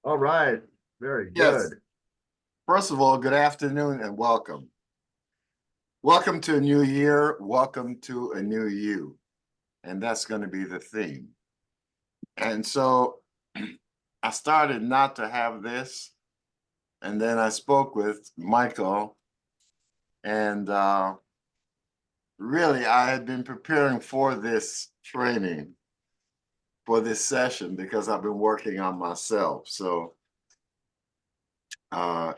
All right. Very Yes. good. First of all, good afternoon and welcome. Welcome to a new year. Welcome to a new you. And that's going to be the theme. And so I started not to have this. And then I spoke with Michael. And really, I had been preparing for this training, for this session, because I've been working on myself. So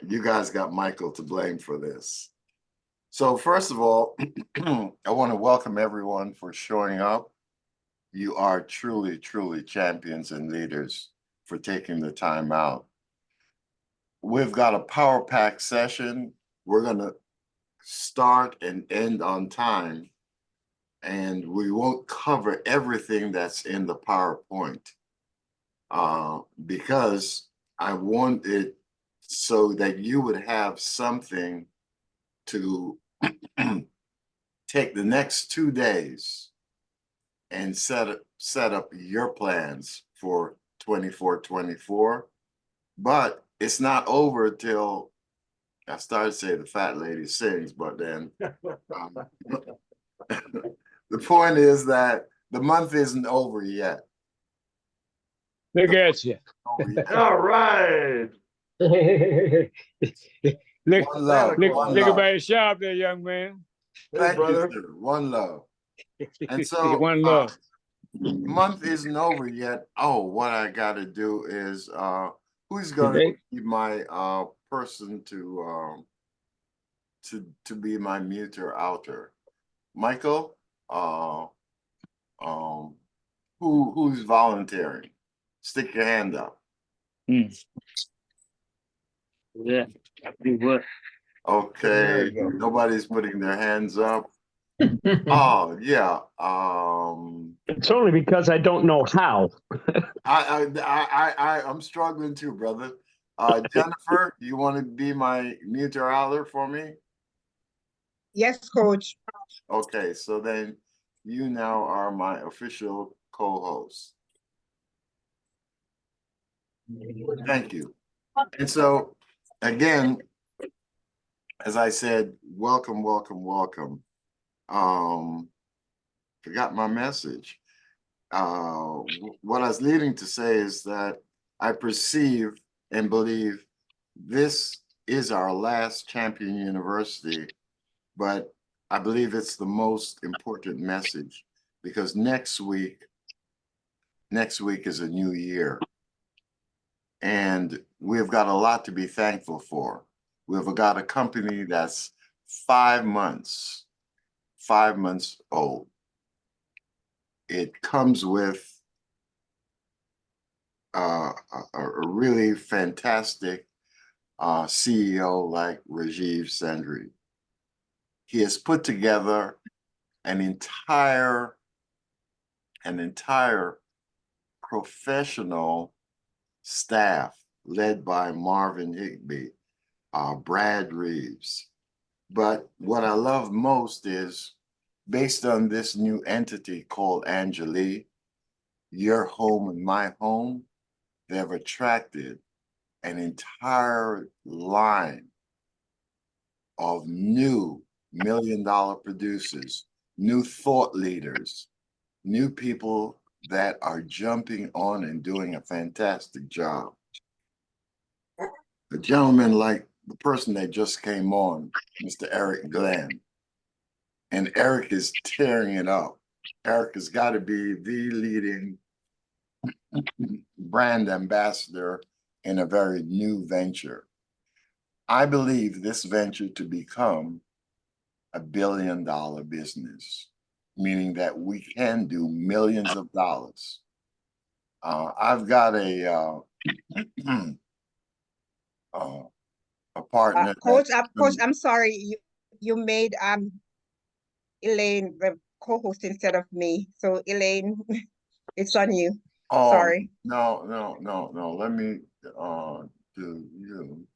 you guys got Michael to blame for this. So first of all, I want to welcome everyone for showing up. You are truly, truly champions and leaders for taking the time out. We've got a power pack session. We're going to start and end on time, and we won't cover everything that's in the PowerPoint because I want it so that you would have something to take the next 2 days and set up your plans for 24-24. But it's not over till I started to say the fat lady sings, but then the point is that the month isn't over yet. Look at you. All right. Look, One love. look, One look love. about your shop there, young man. Hey, Thank you, brother. sir. One love. And so One love. the month isn't over yet. Oh, what I got to do is who's going to be my person to be my muter outer? Michael, who's volunteering? Stick your hand up. Yeah, you would. Okay, nobody's putting their hands up. Oh yeah. It's only because I don't know how. I'm struggling too, brother. Jennifer, you want to be my muter outer for me? Yes, coach. Okay, so then you now are my official co-host. Thank you. And so, again, as I said, welcome, welcome, welcome. Forgot my message. What I was leading to say is that I perceive and believe this is our last Champion University, but I believe it's the most important message because next week is a new year. And we've got a lot to be thankful for. We've got a company that's 5 months old. It comes with a really fantastic CEO like Rajiv Sandri. He has put together an entire professional staff led by Marvin Higbee, Brad Reeves. But what I love most is based on this new entity called Angeli, Your Home and My Home, they've attracted an entire line of new million-dollar producers, new thought leaders, new people that are jumping on and doing a fantastic job. A gentleman like the person that just came on, Mr. Eric Glenn, and Eric is tearing it up. Eric has got to be the leading brand ambassador in a very new venture. I believe this venture to become a billion-dollar business, meaning that we can do millions of dollars. I've got a partner. Coach, I'm sorry. You made Elaine the co-host instead of me. So Elaine, it's on you. Oh, sorry. No. Let me do you.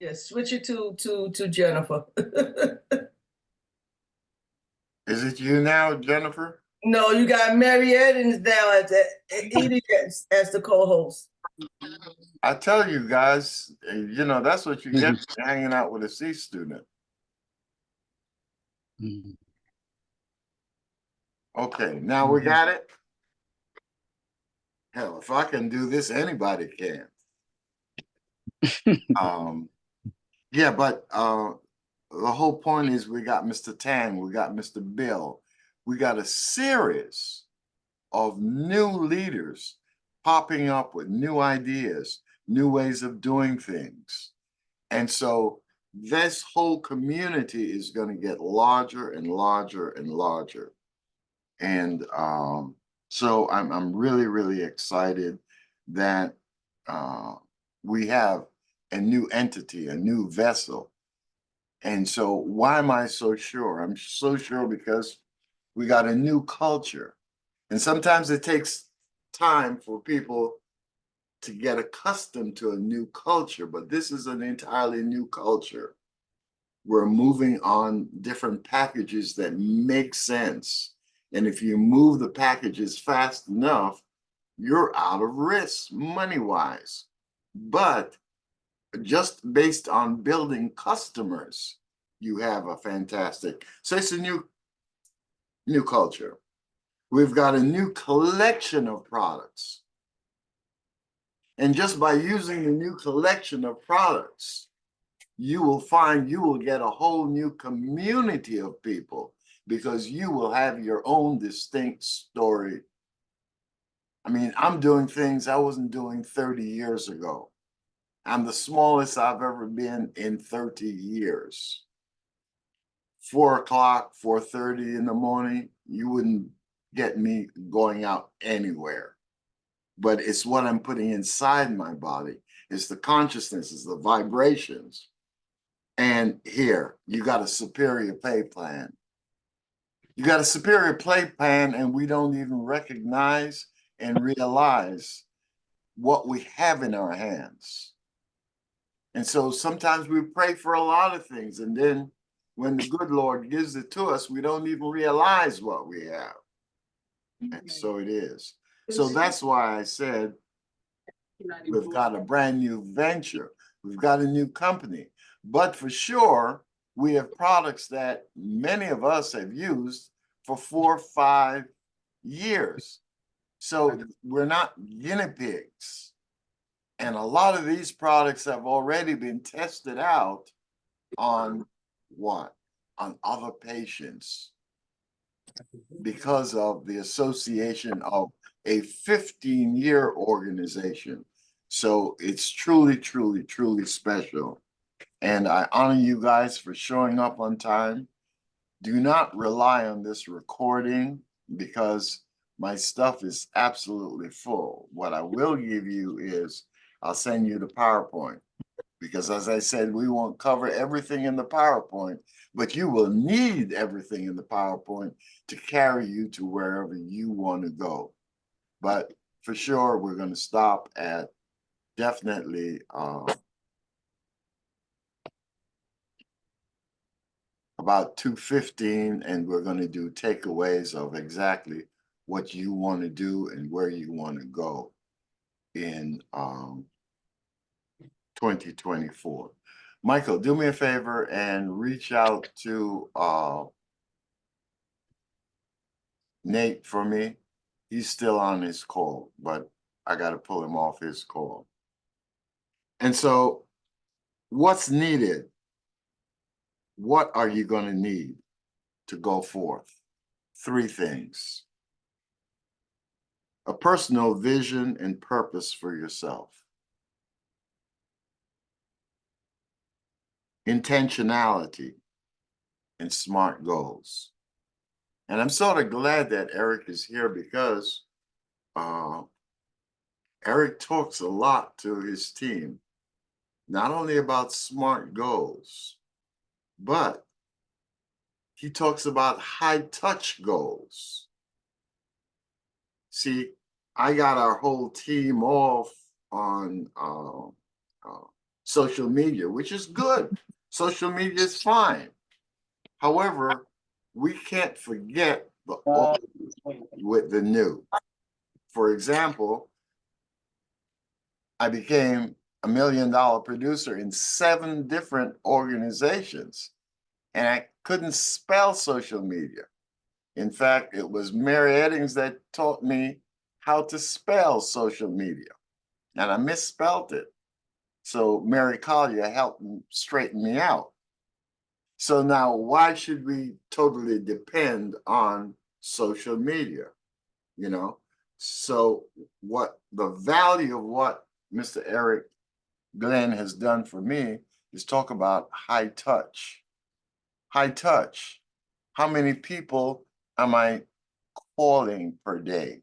Yes, switch it to Jennifer. Is it you now, Jennifer? No, you got Mariette and now as the co-host. I tell you guys, you know, that's what you get for hanging out with a C student. Mhm. Okay, now we got it. Hell, if I can do this, anybody can. Yeah, but the whole point is we got Mr. Tang, we got Mr. Bill, we got a series of new leaders popping up with new ideas, new ways of doing things. And so this whole community is going to get larger and larger and larger. And so I'm really, really excited that we have a new entity, a new vessel. And so why am I so sure? I'm so sure because we got a new culture. And sometimes it takes time for people to get accustomed to a new culture, but this is an entirely new culture. We're moving on different packages that make sense. And if you move the packages fast enough, you're out of risk money-wise. But just based on building customers, you have a fantastic, so it's a new culture. We've got a new collection of products. And just by using the new collection of products, you will find you will get a whole new community of people because you will have your own distinct story. I mean, I'm doing things I wasn't doing 30 years ago. I'm the smallest I've ever been in 30 years. 4 o'clock, 4:30 in the morning, you wouldn't get me going out anywhere. But it's what I'm putting inside my body. It's the consciousness, it's the vibrations. And here, you got a superior pay plan. You got a superior pay plan, and we don't even recognize and realize what we have in our hands. And so sometimes we pray for a lot of things, and then when the good Lord gives it to us, we don't even realize what we have. And so it is. So that's why I said we've got a brand new venture. We've got a new company. But for sure, we have products that many of us have used for 4 or 5 years. So we're not guinea pigs. And a lot of these products have already been tested out on what? On other patients because of the association of a 15-year organization. So it's truly, truly, truly special. And I honor you guys for showing up on time. Do not rely on this recording because my stuff is absolutely full. What I will give you is I'll send you the PowerPoint because, as I said, we won't cover everything in the PowerPoint, but you will need everything in the PowerPoint to carry you to wherever you want to go. But for sure, we're going to stop at definitely about 2:15, and we're going to do takeaways of exactly what you want to do and where you want to go in 2024. Michael, do me a favor and reach out to Nate for me. He's still on his call, but I got to pull him off his call. And so what's needed? What are you going to need to go forth? 3 things. A personal vision and purpose for yourself. Intentionality and smart goals. And I'm sort of glad that Eric is here because Eric talks a lot to his team, not only about smart goals, but he talks about high touch goals. See, I got our whole team off on social media, which is good. Social media is fine. However, we can't forget the old with the new. For example, I became a $1 million producer in 7 different organizations, and I couldn't spell social media. In fact, it was Mary Eddings that taught me how to spell social media, and I misspelled it. So Mary Collier helped straighten me out. So now, why should we totally depend on social media? You know, so what the value of what Mr. Eric Glenn has done for me is talk about high touch. High touch. How many people am I calling per day?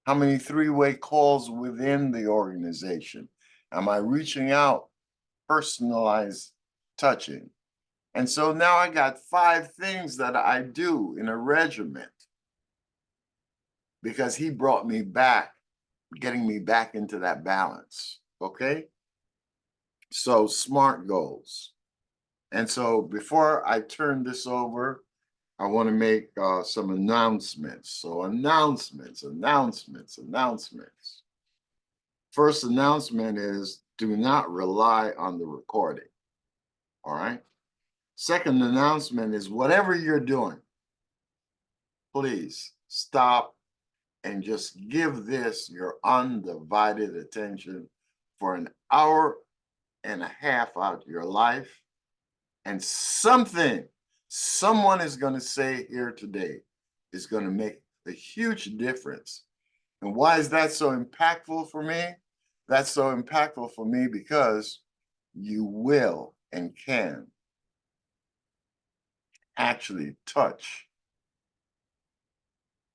How many 3-way calls within the organization? Am I reaching out, personalized touching? And so now I got 5 things that I do in a regiment because he brought me back, getting me back into that balance. Okay? So SMART goals. And so before I turn this over, I want to make some announcements. So announcements. First announcement is do not rely on the recording. All right. Second announcement is whatever you're doing, please stop and just give this your undivided attention for an hour and a half out of your life. And someone is going to say here today is going to make a huge difference. And why is that so impactful for me? That's so impactful for me because you will and can actually touch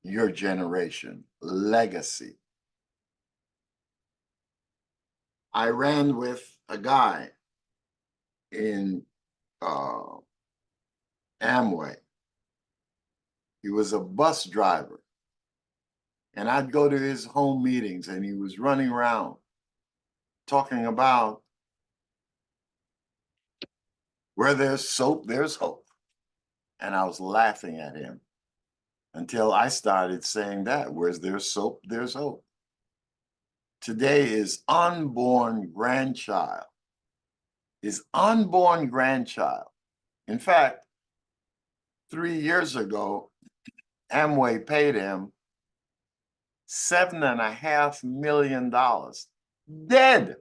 your generation legacy. I ran with a guy in Amway. He was a bus driver. And I'd go to his home meetings and he was running around talking about where there's soap, there's hope. And I was laughing at him until I started saying that, where there's soap, there's hope. Today, his unborn grandchild, in fact, 3 years ago, Amway paid him $7.5 million. Dead.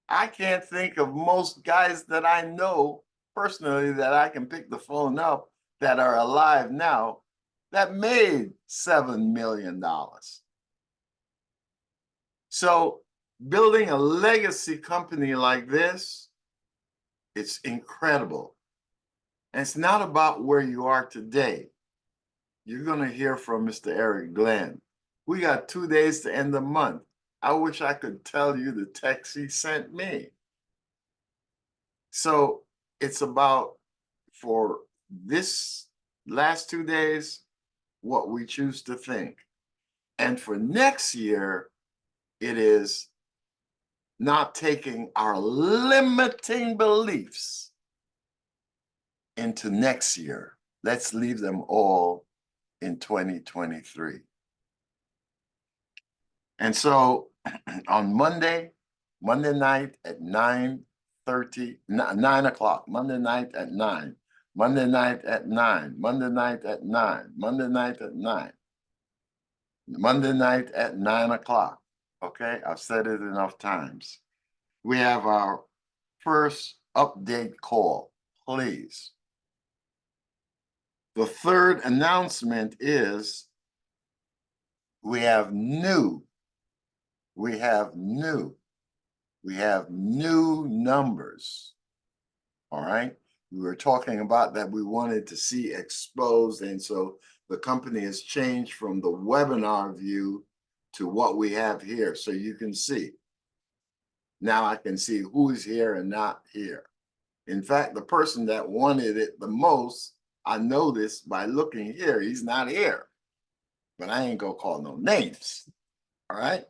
I can't think of most guys that I know personally that I can pick the phone up that are alive now that made $7 million. So building a legacy company like this, it's incredible. And it's not about where you are today. You're going to hear from Mr. Eric Glenn. We got 2 days to end the month. I wish I could tell you the text he sent me. So it's about, for this last 2 days, what we choose to think. And for next year, it is not taking our limiting beliefs into next year. Let's leave them all in 2023. And so on Monday night at 9 o'clock, Monday night at 9, Monday night at 9, Monday night at 9, Monday night at 9, Monday night at 9 o'clock. Okay, I've said it enough times. We have our first update call, please. The third announcement is we have new numbers. All right. We were talking about that we wanted to see exposed. And so the company has changed from the webinar view to what we have here. So you can see. Now I can see who is here and not here. In fact, the person that wanted it the most, I know this by looking here. He's not here. But I ain't gonna call no names. All right.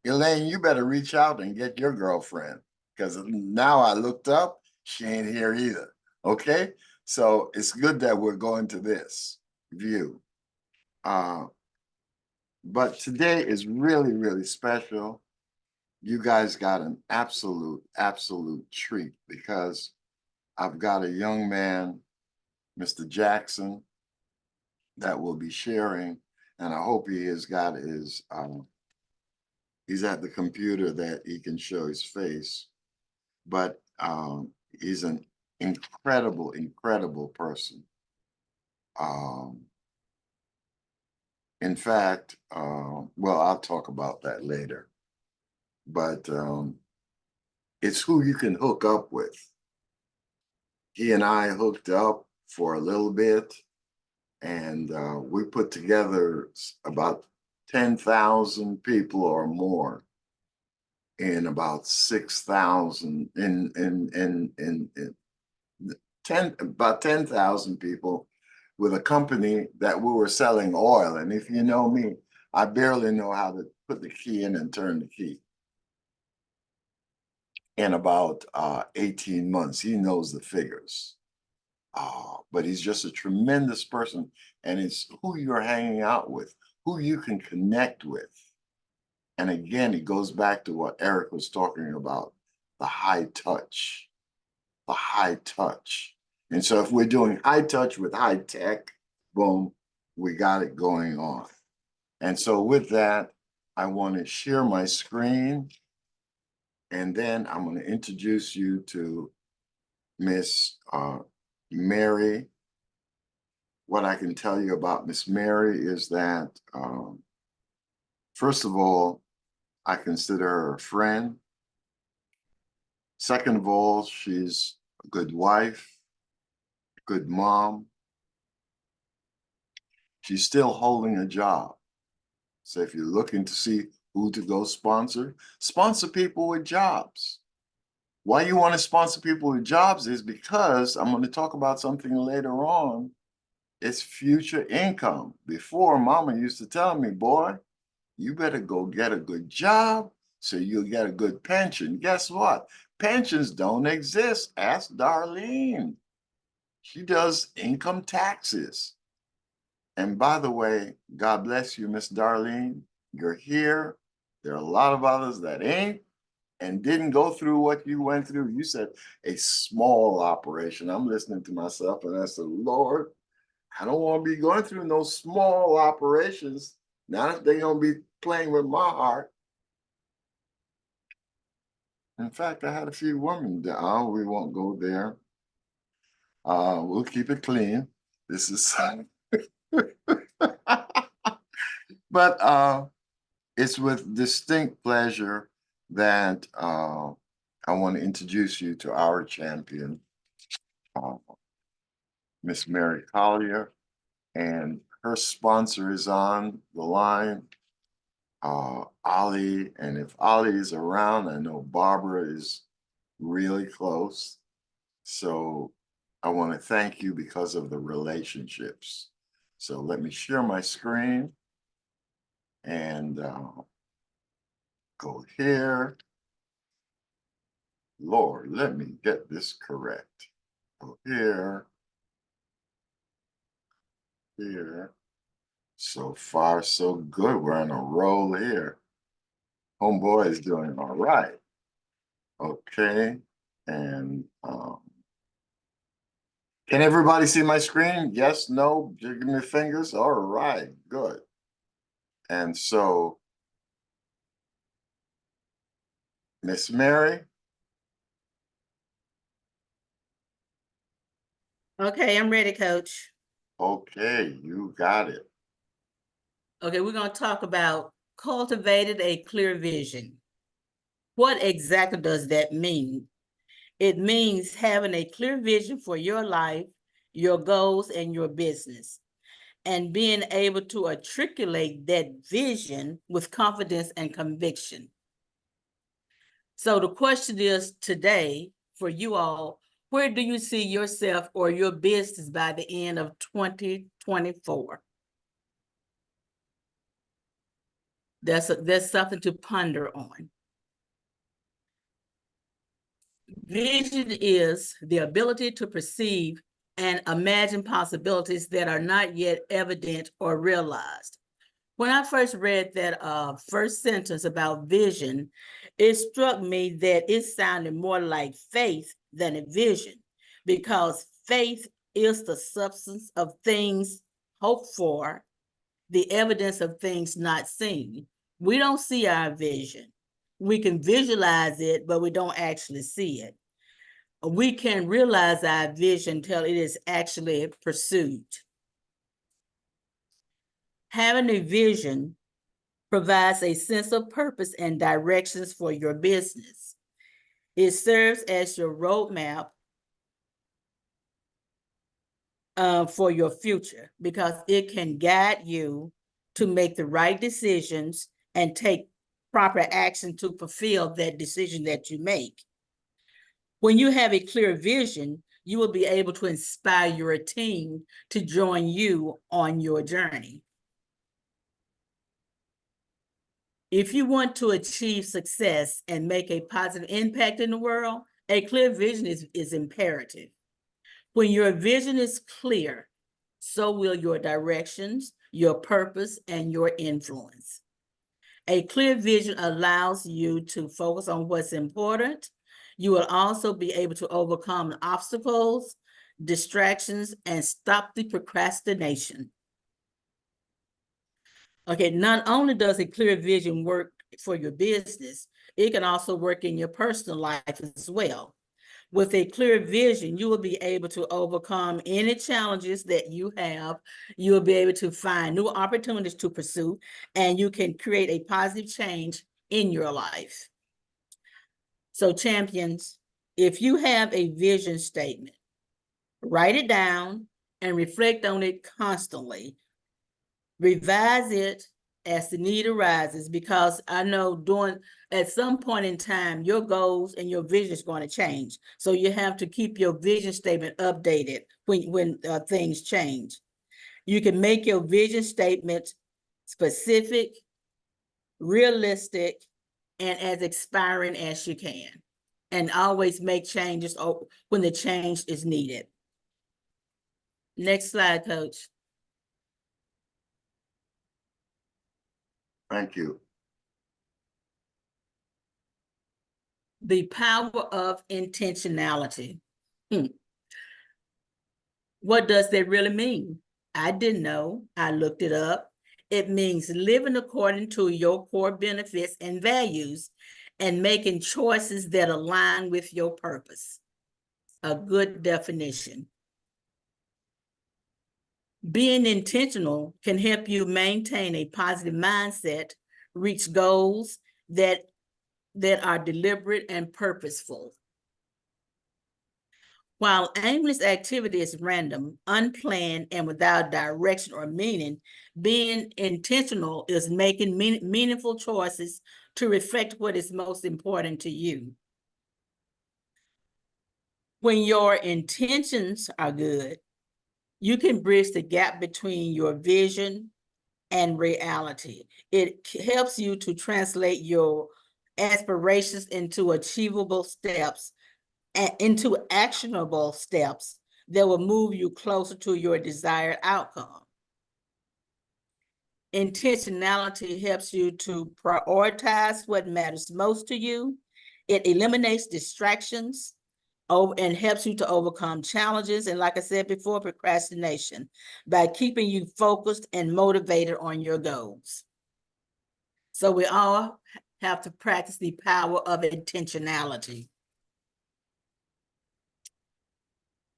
Elaine, you better reach out and get your girlfriend, because now I looked up, she ain't here either. Okay, so it's good that we're going to this view. But today is really, really special. You guys got an absolute treat because I've got a young man, Mr. Jackson, that will be sharing, and I hope he has got his, he's at the computer that he can show his face, but he's an incredible person. In fact, well, I'll talk about that later, but it's who you can hook up with. He and I hooked up for a little bit, and we put together about 10,000 people or more in about 6,000 about 10,000 people with a company that we were selling oil. And if you know me, I barely know how to put the key in and turn the key. In about 18 months, he knows the figures. But he's just a tremendous person, and it's who you're hanging out with, who you can connect with. And again, it goes back to what Eric was talking about, the high touch, the high touch. And so if we're doing high touch with high tech, boom, we got it going on. And so with that, I want to share my screen, and then I'm going to introduce you to Miss Mary. What I can tell you about Miss Mary is that, first of all, I consider her a friend. Second of all, she's a good wife, a good mom. She's still holding a job. So if you're looking to see who to go sponsor people with jobs. Why you want to sponsor people with jobs is because I'm going to talk about something later on. It's future income. Before, mama used to tell me, boy, you better go get a good job so you'll get a good pension. Guess what? Pensions don't exist. Ask Darlene. She does income taxes. And by the way, God bless you, Miss Darlene. You're here. There are a lot of others that ain't and didn't go through what you went through. You said a small operation. I'm listening to myself and I said, Lord, I don't want to be going through no small operations. Not if they're going to be playing with my heart. In fact, I had a few women down. We won't go there. We'll keep it clean. This is, but it's with distinct pleasure that I want to introduce you to our champion, Miss Mary Collier, and her sponsor is on the line, Ali. And if Ali is around, I know Barbara is really close. So I want to thank you because of the relationships. So let me share my screen and go here. Lord, let me get this correct. Go here. Here. So far, so good. We're on a roll here. Homeboy is doing all right. Okay. And can everybody see my screen? Yes, no, give me fingers. All right, good. And so, Miss Mary. Okay, I'm ready, Coach. Okay, you got it. Okay, we're going to talk about cultivated a clear vision. What exactly does that mean? It means having a clear vision for your life, your goals, and your business, and being able to articulate that vision with confidence and conviction. So the question is today for you all, where do you see yourself or your business by the end of 2024? That's something to ponder on. Vision is the ability to perceive and imagine possibilities that are not yet evident or realized. When I first read that first sentence about vision, it struck me that it sounded more like faith than a vision, because faith is the substance of things hoped for, the evidence of things not seen. We don't see our vision. We can visualize it, but we don't actually see it. We can realize our vision until it is actually pursued. Having a vision provides a sense of purpose and directions for your business. It serves as your roadmap for your future, because it can guide you to make the right decisions and take proper action to fulfill that decision that you make. When you have a clear vision, you will be able to inspire your team to join you on your journey. If you want to achieve success and make a positive impact in the world, a clear vision is imperative. When your vision is clear, so will your directions, your purpose, and your influence. A clear vision allows you to focus on what's important. You will also be able to overcome obstacles, distractions, and stop the procrastination. Okay, not only does a clear vision work for your business, it can also work in your personal life as well. With a clear vision, you will be able to overcome any challenges that you have. You will be able to find new opportunities to pursue, and you can create a positive change in your life. So, champions, if you have a vision statement, write it down and reflect on it constantly. Revise it as the need arises, because I know at some point in time, your goals and your vision is going to change. So you have to keep your vision statement updated when things change. You can make your vision statement specific, realistic, and as expiring as you can. And always make changes when the change is needed. Next slide, Coach. Thank you. The power of intentionality. What does that really mean? I didn't know. I looked it up. It means living according to your core benefits and values and making choices that align with your purpose. A good definition. Being intentional can help you maintain a positive mindset, reach goals that are deliberate and purposeful. While aimless activity is random, unplanned, and without direction or meaning, being intentional is making meaningful choices to reflect what is most important to you. When your intentions are good, you can bridge the gap between your vision and reality. It helps you to translate your aspirations into achievable steps and into actionable steps that will move you closer to your desired outcome. Intentionality helps you to prioritize what matters most to you. It eliminates distractions and helps you to overcome challenges. And like I said before, procrastination, by keeping you focused and motivated on your goals. So we all have to practice the power of intentionality.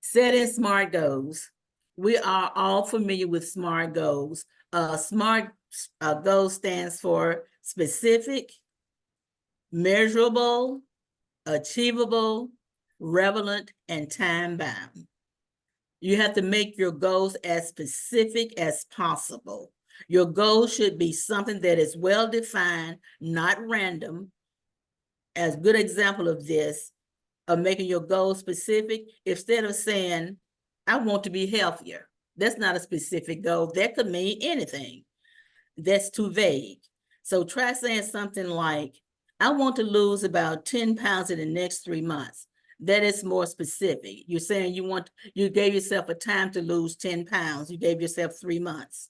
Setting SMART goals. We are all familiar with SMART goals. SMART goal stands for specific, measurable, achievable, relevant, and time-bound. You have to make your goals as specific as possible. Your goal should be something that is well-defined, not random. As a good example of this, of making your goal specific, instead of saying, I want to be healthier. That's not a specific goal. That could mean anything. That's too vague. So try saying something like, I want to lose about 10 pounds in the next 3 months. That is more specific. You're saying you gave yourself a time to lose 10 pounds. You gave yourself 3 months.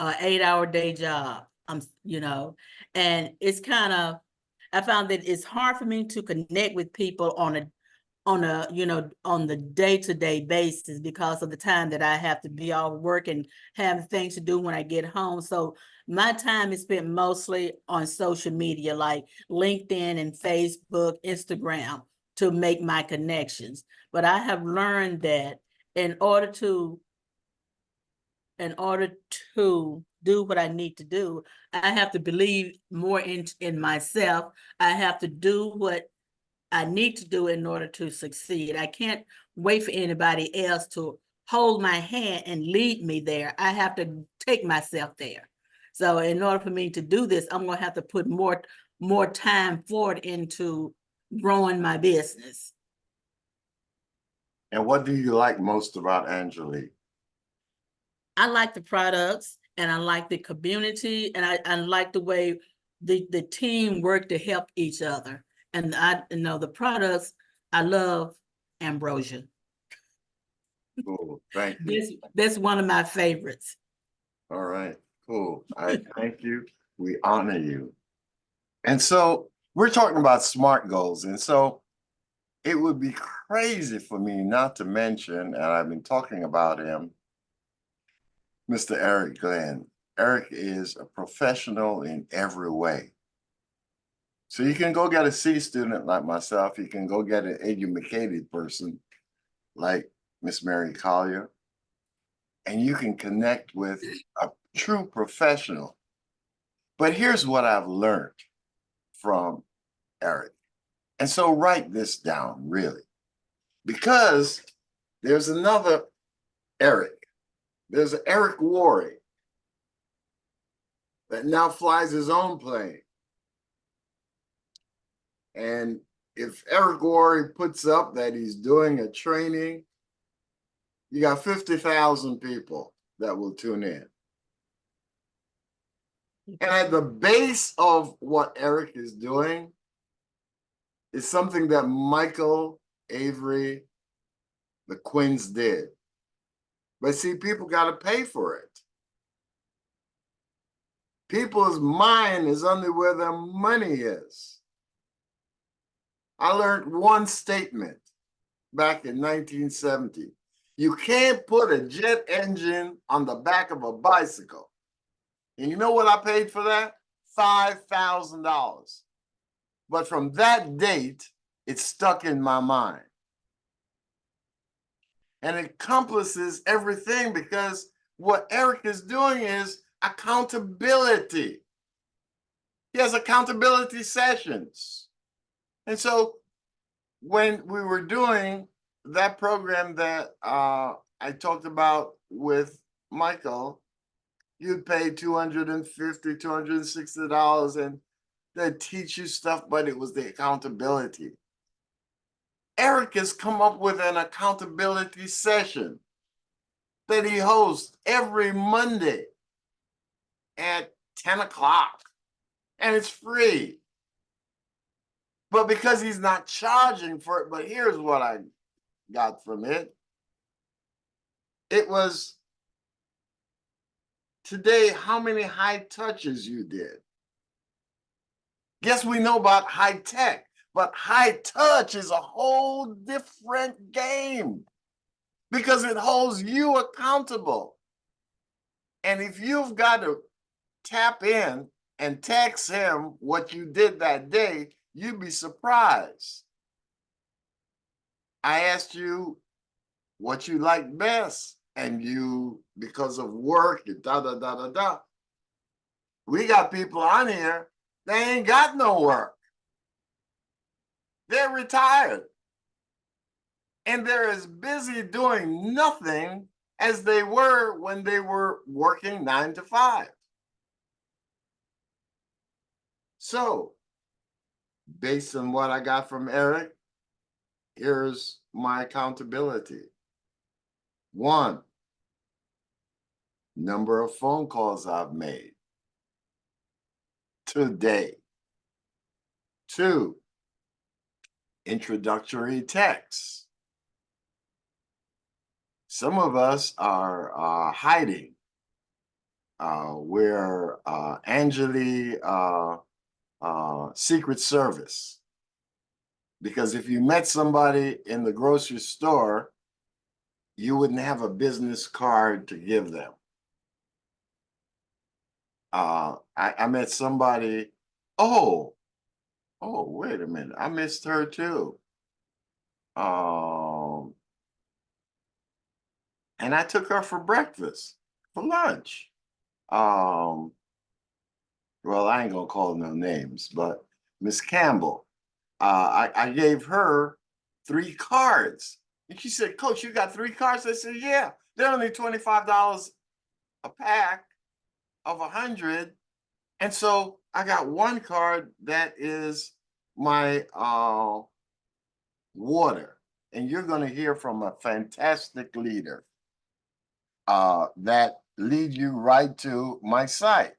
a 8-hour day job. And it's kind of, I found that it's hard for me to connect with people on the day-to-day basis because of the time that I have to be off work and have things to do when I get home. So my time is spent mostly on social media like LinkedIn and Facebook, Instagram to make my connections. But I have learned that in order to do what I need to do, I have to believe more in myself. I have to do what I need to do in order to succeed. I can't wait for anybody else to hold my hand and lead me there. I have to take myself there. So in order for me to do this, I'm going to have to put more time forward into growing my business. And what do you like most about Angelique? I like the products and I like the community and I like the way the team work to help each other. And I know the products, I love ambrosia. Cool, thank you. That's one of my favorites. All right, cool. I thank you. We honor you. And so we're talking about SMART goals. And so it would be crazy for me not to mention, and I've been talking about him, Mr. Eric Glenn. Eric is a professional in every way. So you can go get a C student like myself. You can go get an educated person like Miss Mary Collier. And you can connect with a true professional. But here's what I've learned from Eric. And so write this down, really, because there's another Eric. There's an Eric Worre that now flies his own plane. And if Eric Worre puts up that he's doing a training, you got 50,000 people that will tune in. And at the base of what Eric is doing is something that Michael Avery, the Quins did. But see, people got to pay for it. People's mind is only where their money is. I learned one statement back in 1970. You can't put a jet engine on the back of a bicycle. And you know what I paid for that? $5,000. But from that date, it stuck in my mind. And it encompasses everything because what Eric is doing is accountability. He has accountability sessions. And so when we were doing that program that I talked about with Michael, you'd pay $250, $260 and they'd teach you stuff, but it was the accountability. Eric has come up with an accountability session that he hosts every Monday at 10 o'clock, and it's free. But because he's not charging for it, but here's what I got from it. It was, today, how many high touches you did? Guess we know about high tech, but high touch is a whole different game because it holds you accountable. And if you've got to tap in and text him what you did that day, you'd be surprised. I asked you what you like best, and you, because of work, and da. We got people on here, they ain't got no work. They're retired. And they're as busy doing nothing as they were when they were working 9 to 5. So, based on what I got from Eric, here's my accountability. 1, number of phone calls I've made today. 2, introductory texts. Some of us are hiding. we're Angeli Secret Service. Because if you met somebody in the grocery store, you wouldn't have a business card to give them. I met somebody, oh, wait a minute, I missed her too. And I took her for breakfast, for lunch. Well, I ain't gonna call no names, but Miss Campbell, I gave her 3 cards. And she said, Coach, you got 3 cards? I said, yeah, they're only $25 a pack of 100. And so I got 1 card that is my water. And you're going to hear from a fantastic leader that lead you right to my site.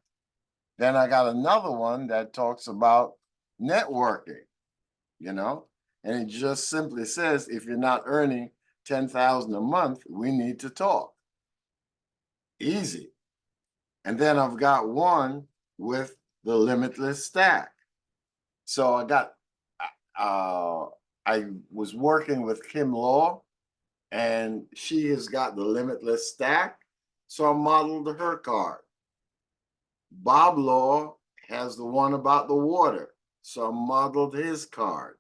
Then I got another one that talks about networking, you know, and it just simply says, if you're not earning $10,000 a month, we need to talk. Easy. And then I've got one with the limitless stack. So I was working with Kim Law, and she has got the limitless stack. So I modeled her card. Bob Law has the one about the water. So I modeled his card.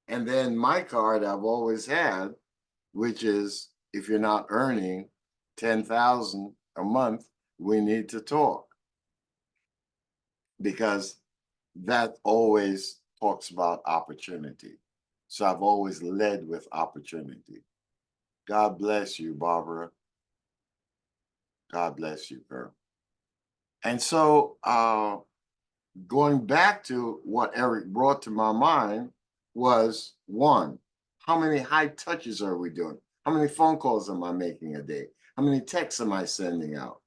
And then my card I've always had, which is, if you're not earning $10,000 a month, we need to talk. Because that always talks about opportunity. So I've always led with opportunity. God bless you, Barbara. God bless you, girl. And so going back to what Eric brought to my mind was, 1, how many high touches are we doing? How many phone calls am I making a day? How many texts am I sending out?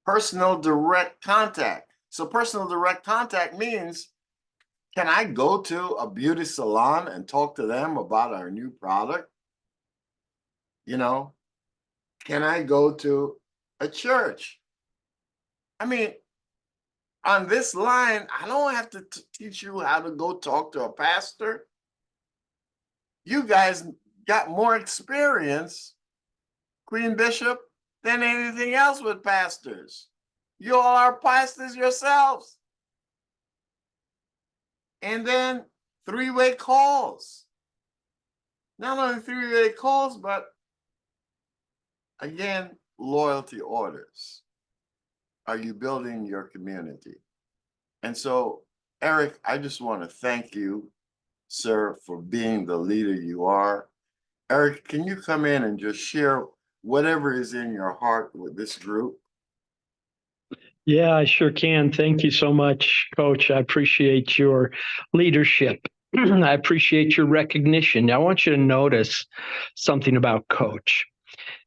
Personal direct contact. So personal direct contact means, can I go to a beauty salon and talk to them about our new product? You know, can I go to a church? I mean, on this line, I don't have to teach you how to go talk to a pastor. You guys got more experience, Queen Bishop, than anything else with pastors. You all are pastors yourselves. And then 3-way calls. Not only 3-way calls, but again, loyalty orders. Are you building your community? And so, Eric, I just want to thank you, sir, for being the leader you are. Eric, can you come in and just share whatever is in your heart with this group? Yeah, I sure can. Thank you so much, Coach. I appreciate your leadership. I appreciate your recognition. Now, I want you to notice something about Coach.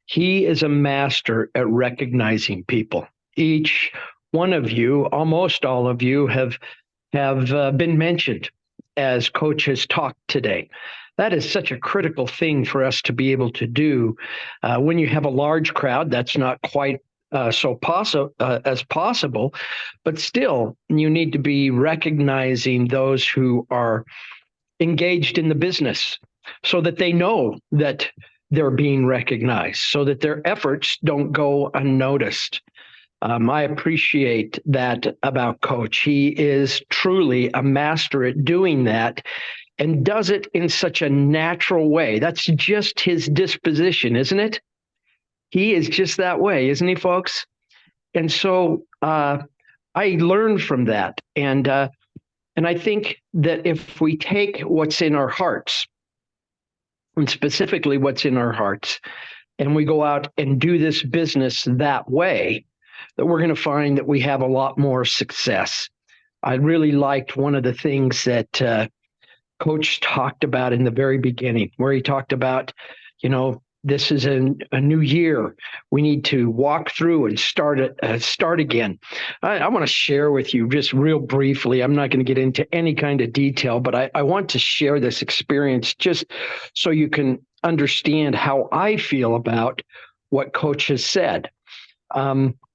He is a master at recognizing people. Each one of you, almost all of you, have been mentioned as Coach has talked today. That is such a critical thing for us to be able to do. When you have a large crowd, that's not quite as possible, but still, you need to be recognizing those who are engaged in the business so that they know that they're being recognized, so that their efforts don't go unnoticed. I appreciate that about Coach. He is truly a master at doing that and does it in such a natural way. That's just his disposition, isn't it? He is just that way, isn't he, folks? And so I learned from that. And I think that if we take what's in our hearts, and specifically what's in our hearts, and we go out and do this business that way, that we're going to find that we have a lot more success. I really liked one of the things that Coach talked about in the very beginning, where he talked about, this is a new year. We need to walk through and start again. I want to share with you just real briefly. I'm not going to get into any kind of detail, but I want to share this experience just so you can understand how I feel about what Coach has said.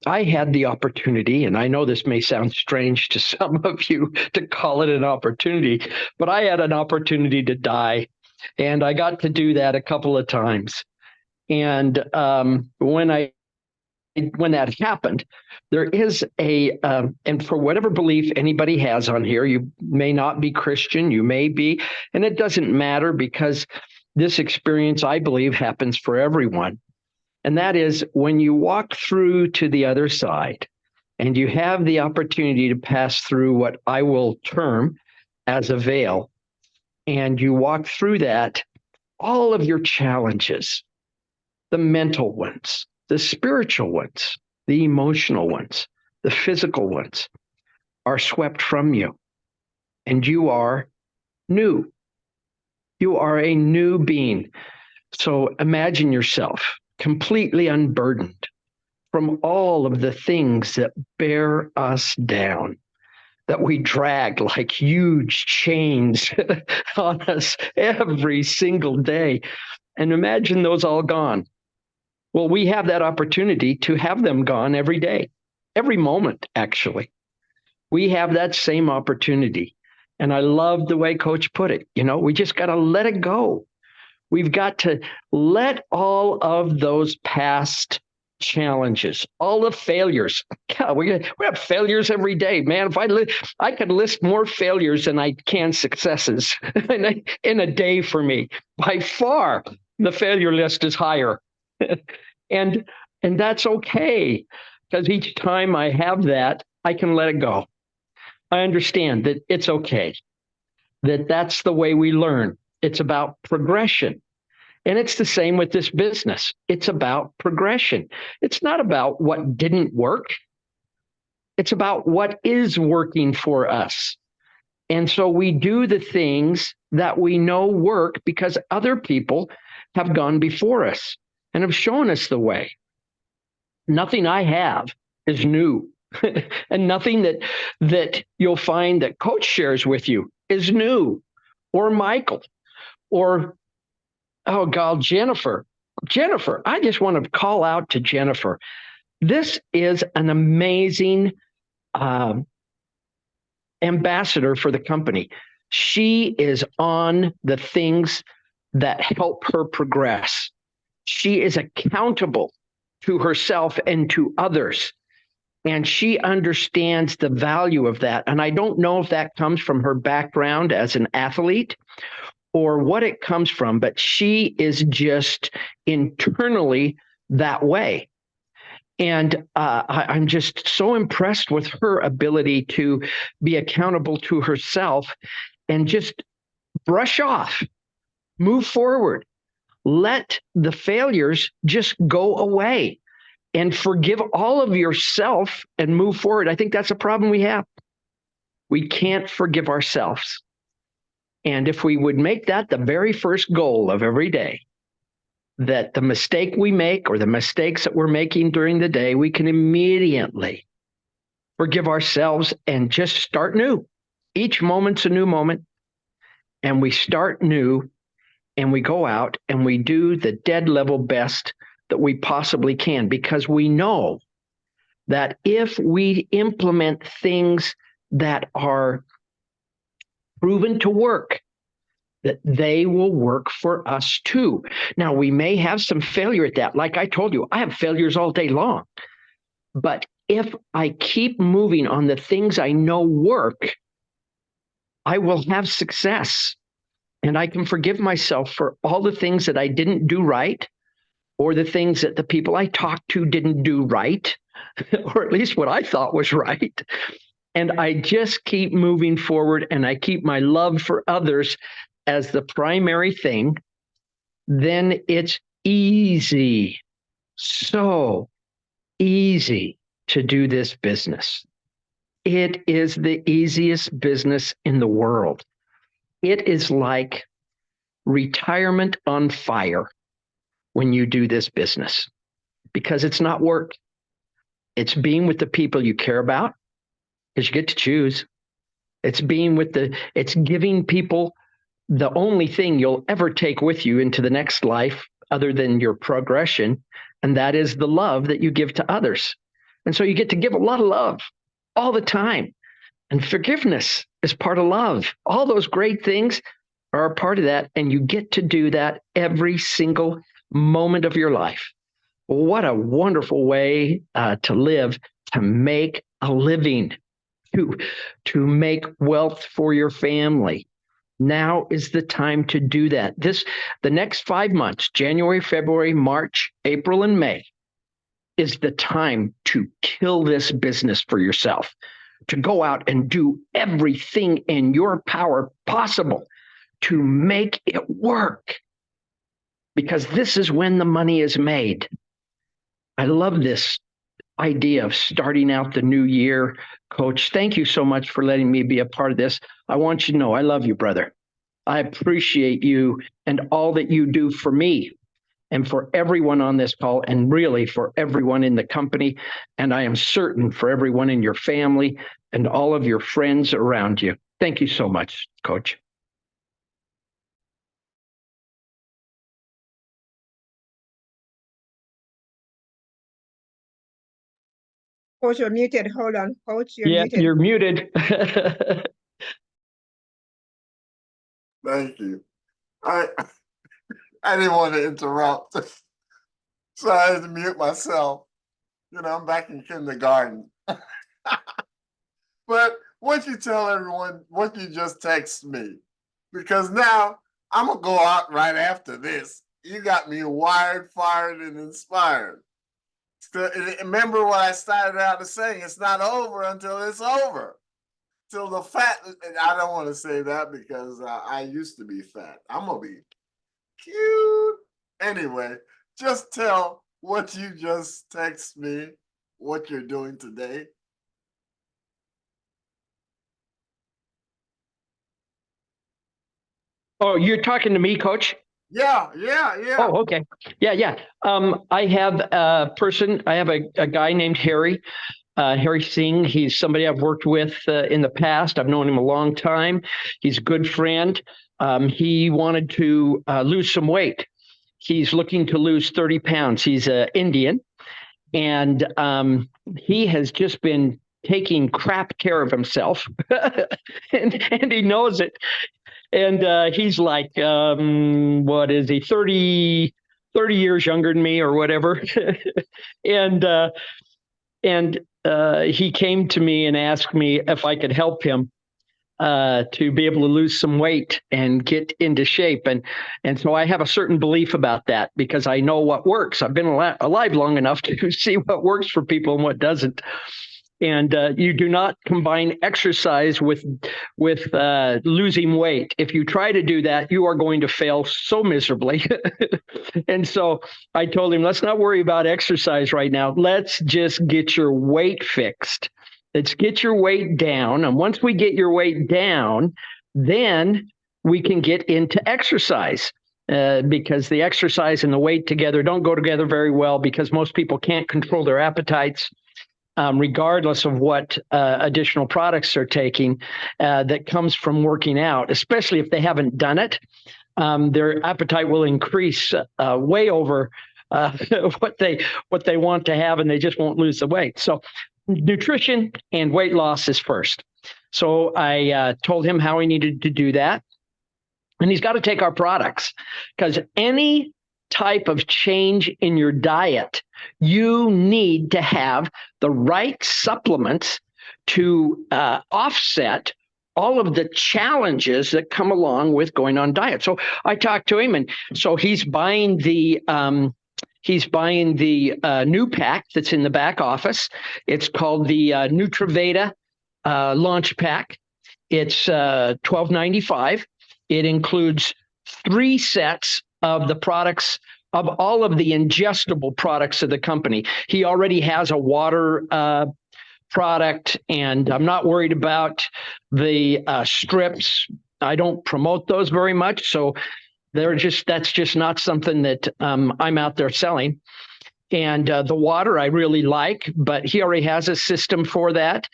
I had the opportunity, and I know this may sound strange to some of you to call it an opportunity, but I had an opportunity to die, and I got to do that a couple of times. And when that happened, there is and for whatever belief anybody has on here, you may not be Christian, you may be, and it doesn't matter because this experience, I believe, happens for everyone. And that is when you walk through to the other side and you have the opportunity to pass through what I will term as a veil, and you walk through that, all of your challenges, the mental ones, the spiritual ones, the emotional ones, the physical ones, are swept from you. And you are new. You are a new being. So imagine yourself completely unburdened from all of the things that bear us down, that we drag like huge chains on us every single day. And imagine those all gone. Well, we have that opportunity to have them gone every day, every moment, actually. We have that same opportunity. And I love the way Coach put it. We just got to let it go. We've got to let all of those past challenges, all the failures. God, we have failures every day, man. If I could list more failures than I can successes in a day for me. By far, the failure list is higher. And that's okay, because each time I have that, I can let it go. I understand that it's okay, that's the way we learn. It's about progression. And it's the same with this business. It's about progression. It's not about what didn't work. It's about what is working for us. And so we do the things that we know work because other people have gone before us and have shown us the way. Nothing I have is new. And nothing that you'll find that Coach shares with you is new, or Michael, or, oh God, Jennifer, I just want to call out to Jennifer. This is an amazing ambassador for the company. She is on the things that help her progress. She is accountable to herself and to others. And she understands the value of that. And I don't know if that comes from her background as an athlete or what it comes from, but she is just internally that way. And I'm just so impressed with her ability to be accountable to herself and just brush off, move forward, let the failures just go away. And forgive all of yourself and move forward. I think that's a problem we have. We can't forgive ourselves. And if we would make that the very first goal of every day, that the mistake we make or the mistakes that we're making during the day, we can immediately forgive ourselves and just start new. Each moment's a new moment. And we start new and we go out and we do the dead level best that we possibly can, because we know that if we implement things that are proven to work, that they will work for us too. Now, we may have some failure at that. Like I told you, I have failures all day long. But if I keep moving on the things I know work, I will have success. And I can forgive myself for all the things that I didn't do right, or the things that the people I talked to didn't do right, or at least what I thought was right. And I just keep moving forward and I keep my love for others as the primary thing. Then it's easy, so easy to do this business. It is the easiest business in the world. It is like retirement on fire when you do this business, because it's not work. It's being with the people you care about, because you get to choose. It's giving people the only thing you'll ever take with you into the next life other than your progression, and that is the love that you give to others. And so you get to give a lot of love all the time. And forgiveness is part of love. All those great things are a part of that. And you get to do that every single moment of your life. What a wonderful way to live, to make a living, to make wealth for your family. Now is the time to do that. The next 5 months, January, February, March, April, and May, is the time to kill this business for yourself, to go out and do everything in your power possible to make it work. Because this is when the money is made. I love this idea of starting out the new year. Coach, thank you so much for letting me be a part of this. I want you to know I love you, brother. I appreciate you and all that you do for me and for everyone on this call, and really for everyone in the company. And I am certain for everyone in your family and all of your friends around you. Thank you so much, Coach. Coach, you're muted. Hold on. Coach, you're Yeah, muted. you're muted. Thank you. I didn't want to interrupt, so I had to mute myself. You know, I'm back in kindergarten. But what you tell everyone, what you just text me, because now I'm gonna go out right after this. You got me wired, fired, and inspired. So, remember what I started out to saying, it's not over until it's over. Till the fat, I don't want to say that because I used to be fat. I'm gonna be cute. Anyway, just tell what you just text me, what you're doing today. Oh, you're talking to me, Coach? Yeah. Oh, okay. Yeah. I have a person, I have a guy named Harry Singh. He's somebody I've worked with in the past. I've known him a long time. He's a good friend. He wanted to lose some weight. He's looking to lose 30 pounds. He's Indian, and he has just been taking crap care of himself, and he knows it. And he's like, what is he, 30 years younger than me or whatever. and he came to me and asked me if I could help him to be able to lose some weight and get into shape. And so I have a certain belief about that because I know what works. I've been alive long enough to see what works for people and what doesn't. And you do not combine exercise with losing weight. If you try to do that, you are going to fail so miserably. And so I told him, let's not worry about exercise right now. Let's just get your weight fixed. Let's get your weight down. And once we get your weight down, then we can get into exercise. Because the exercise and the weight together don't go together very well because most people can't control their appetites. Regardless of what additional products they're taking that comes from working out, especially if they haven't done it, their appetite will increase way over what they want to have, and they just won't lose the weight. So nutrition and weight loss is first. So I told him how he needed to do that. And he's got to take our products because any type of change in your diet, you need to have the right supplements to offset all of the challenges that come along with going on diet. So I talked to him, and so he's buying the new pack that's in the back office. It's called the NutriVeda Launch Pack. It's $12.95. It includes 3 sets of the products, of all of the ingestible products of the company. He already has a water product, and I'm not worried about the strips. I don't promote those very much, so that's just not something that I'm out there selling. And the water I really like, but he already has a system for that.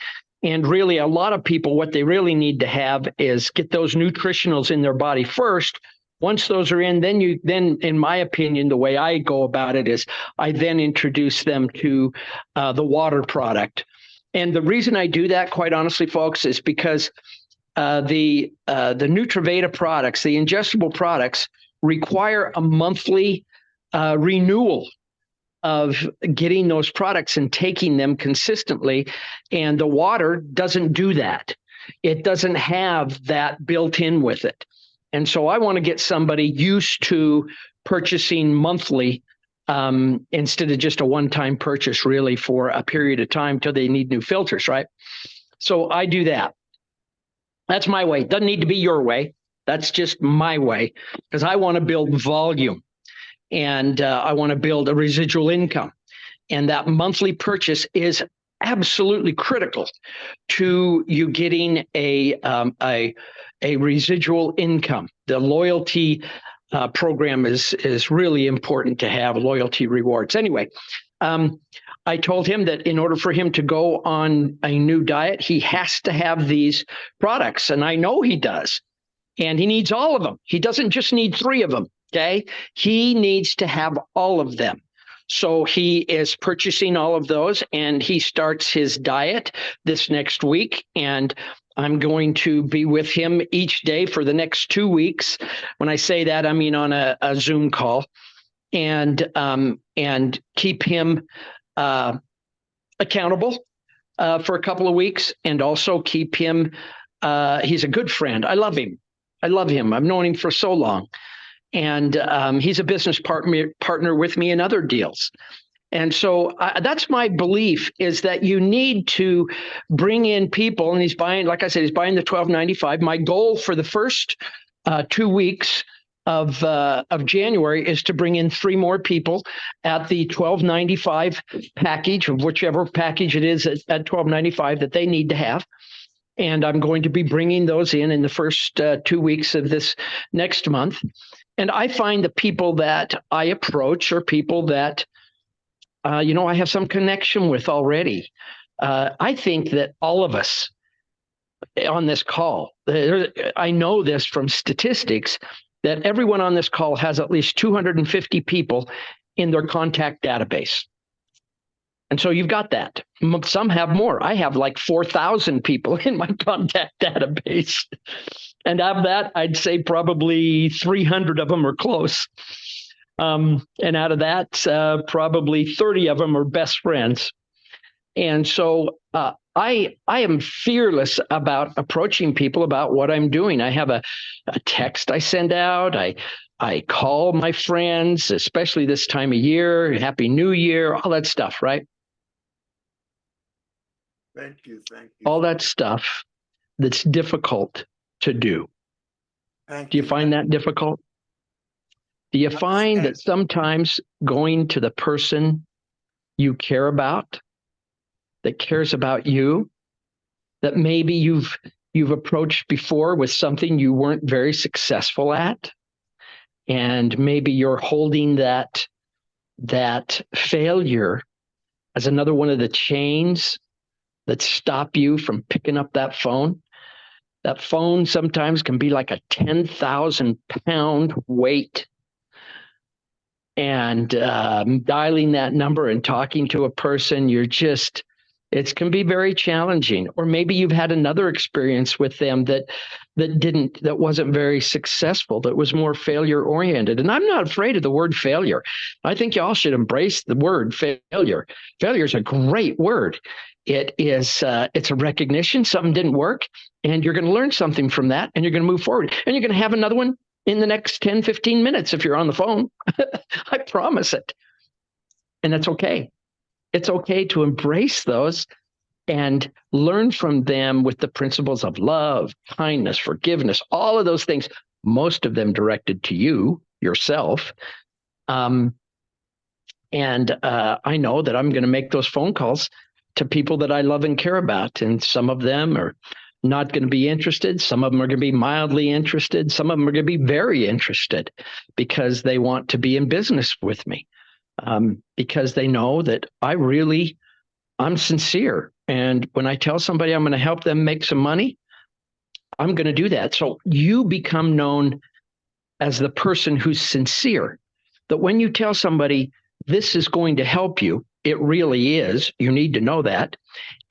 And really, a lot of people, what they really need to have is get those nutritionals in their body first Once those are in, then in my opinion, the way I go about it is I then introduce them to the water product. And the reason I do that, quite honestly, folks, is because the Nutraveda products, the ingestible products, require a monthly renewal of getting those products and taking them consistently. And the water doesn't do that. It doesn't have that built in with it. And so I want to get somebody used to purchasing monthly instead of just a one-time purchase, really, for a period of time till they need new filters, right? So I do that. That's my way. Doesn't need to be your way. That's just my way, because I want to build volume. And I want to build a residual income. And that monthly purchase is absolutely critical to you getting a residual income. The loyalty program is really important to have, loyalty rewards. Anyway, I told him that in order for him to go on a new diet, he has to have these products. And I know he does. And he needs all of them. He doesn't just need 3 of them. Okay, he needs to have all of them. So he is purchasing all of those, and he starts his diet this next week. And I'm going to be with him each day for the next 2 weeks. When I say that, I mean on a Zoom call, and keep him accountable for a couple of weeks, and also keep him. He's a good friend. I love him. I've known him for so long. And he's a business partner with me in other deals. And so that's my belief, is that you need to bring in people. And he's buying, like I said, he's buying the $12.95. My goal for the first 2 weeks of January is to bring in 3 more people at the $12.95 package, of whichever package it is at $12.95 that they need to have. And I'm going to be bringing those in the first 2 weeks of this next month. And I find the people that I approach are people that, I have some connection with already. I think that all of us on this call, I know this from statistics, that everyone on this call has at least 250 people in their contact database. And so you've got that. Some have more. I have like 4,000 people in my contact database. And of that, I'd say probably 300 of them are close. And out of that, probably 30 of them are best friends. And so I am fearless about approaching people about what I'm doing. I have a text I send out. I call my friends, especially this time of year, Happy New Year, all that stuff, right? Thank you. All that stuff that's difficult to do. Thank Do you find that difficult? Do you find that sometimes going to the person you care about, that cares about you, that maybe you've approached before with something you weren't very successful at, and maybe you're holding that failure as another one of the chains that stop you from picking up that phone? That phone sometimes can be like a 10,000-pound weight. And dialing that number and talking to a person, it can be very challenging. Or maybe you've had another experience with them that wasn't very successful, that was more failure oriented. And I'm not afraid of the word failure. I think y'all should embrace the word failure. Failure is a great word. It's a recognition something didn't work, and you're going to learn something from that, and you're going to move forward, and you're going to have another one in the next 10, 15 minutes if you're on the phone. I promise it. And that's okay. It's okay to embrace those and learn from them with the principles of love, kindness, forgiveness, all of those things, most of them directed to you, yourself. And I know that I'm going to make those phone calls to people that I love and care about. And some of them are not going to be interested. Some of them are going to be mildly interested. Some of them are going to be very interested because they want to be in business with me, because they know that I'm sincere. And when I tell somebody I'm going to help them make some money, I'm going to do that. So you become known as the person who's sincere. That when you tell somebody this is going to help you, it really is. You need to know that.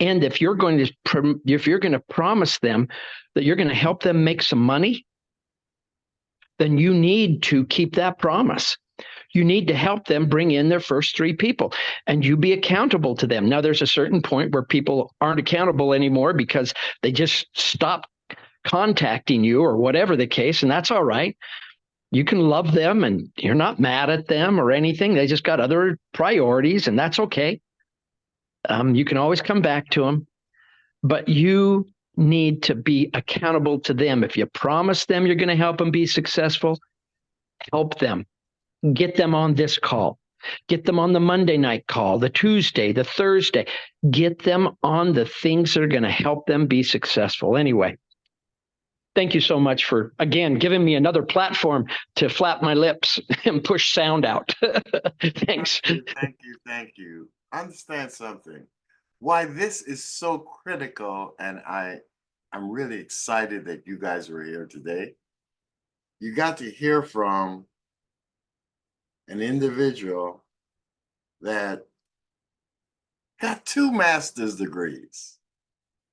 And if you're going to promise them that you're going to help them make some money, then you need to keep that promise. You need to help them bring in their first 3 people, and you be accountable to them. Now, there's a certain point where people aren't accountable anymore because they just stop contacting you or whatever the case, and that's all right. You can love them and you're not mad at them or anything. They just got other priorities, and that's okay. You can always come back to them, but you need to be accountable to them. If you promise them you're going to help them be successful, help them. Get them on this call. Get them on the Monday night call, the Tuesday, the Thursday. Get them on the things that are going to help them be successful. Anyway, thank you so much for, again, giving me another platform to flap my lips and push sound out. Thanks. Thank you. Thank you. Understand something. Why this is so critical, and I'm really excited that you guys were here today. You got to hear from an individual that got 2 master's degrees.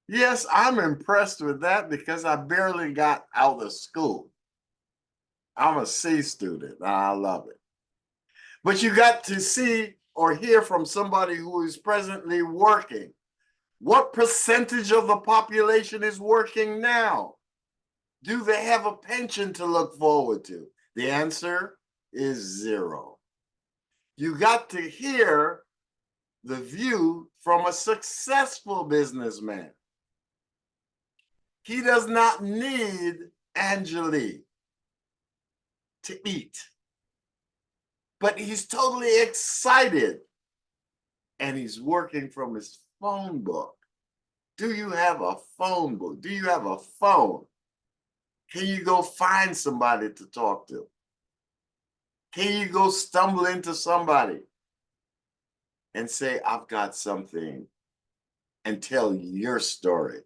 Yes, I'm impressed with that because I barely got out of school. I'm a C student and I love it. But you got to see or hear from somebody who is presently working. What percentage of the population is working now? Do they have a pension to look forward to? The answer is 0. You got to hear the view from a successful businessman. He does not need Angelique to eat, but he's totally excited and he's working from his phone book. Do you have a phone book? Do you have a phone? Can you go find somebody to talk to? Can you go stumble into somebody and say, I've got something, and tell your story?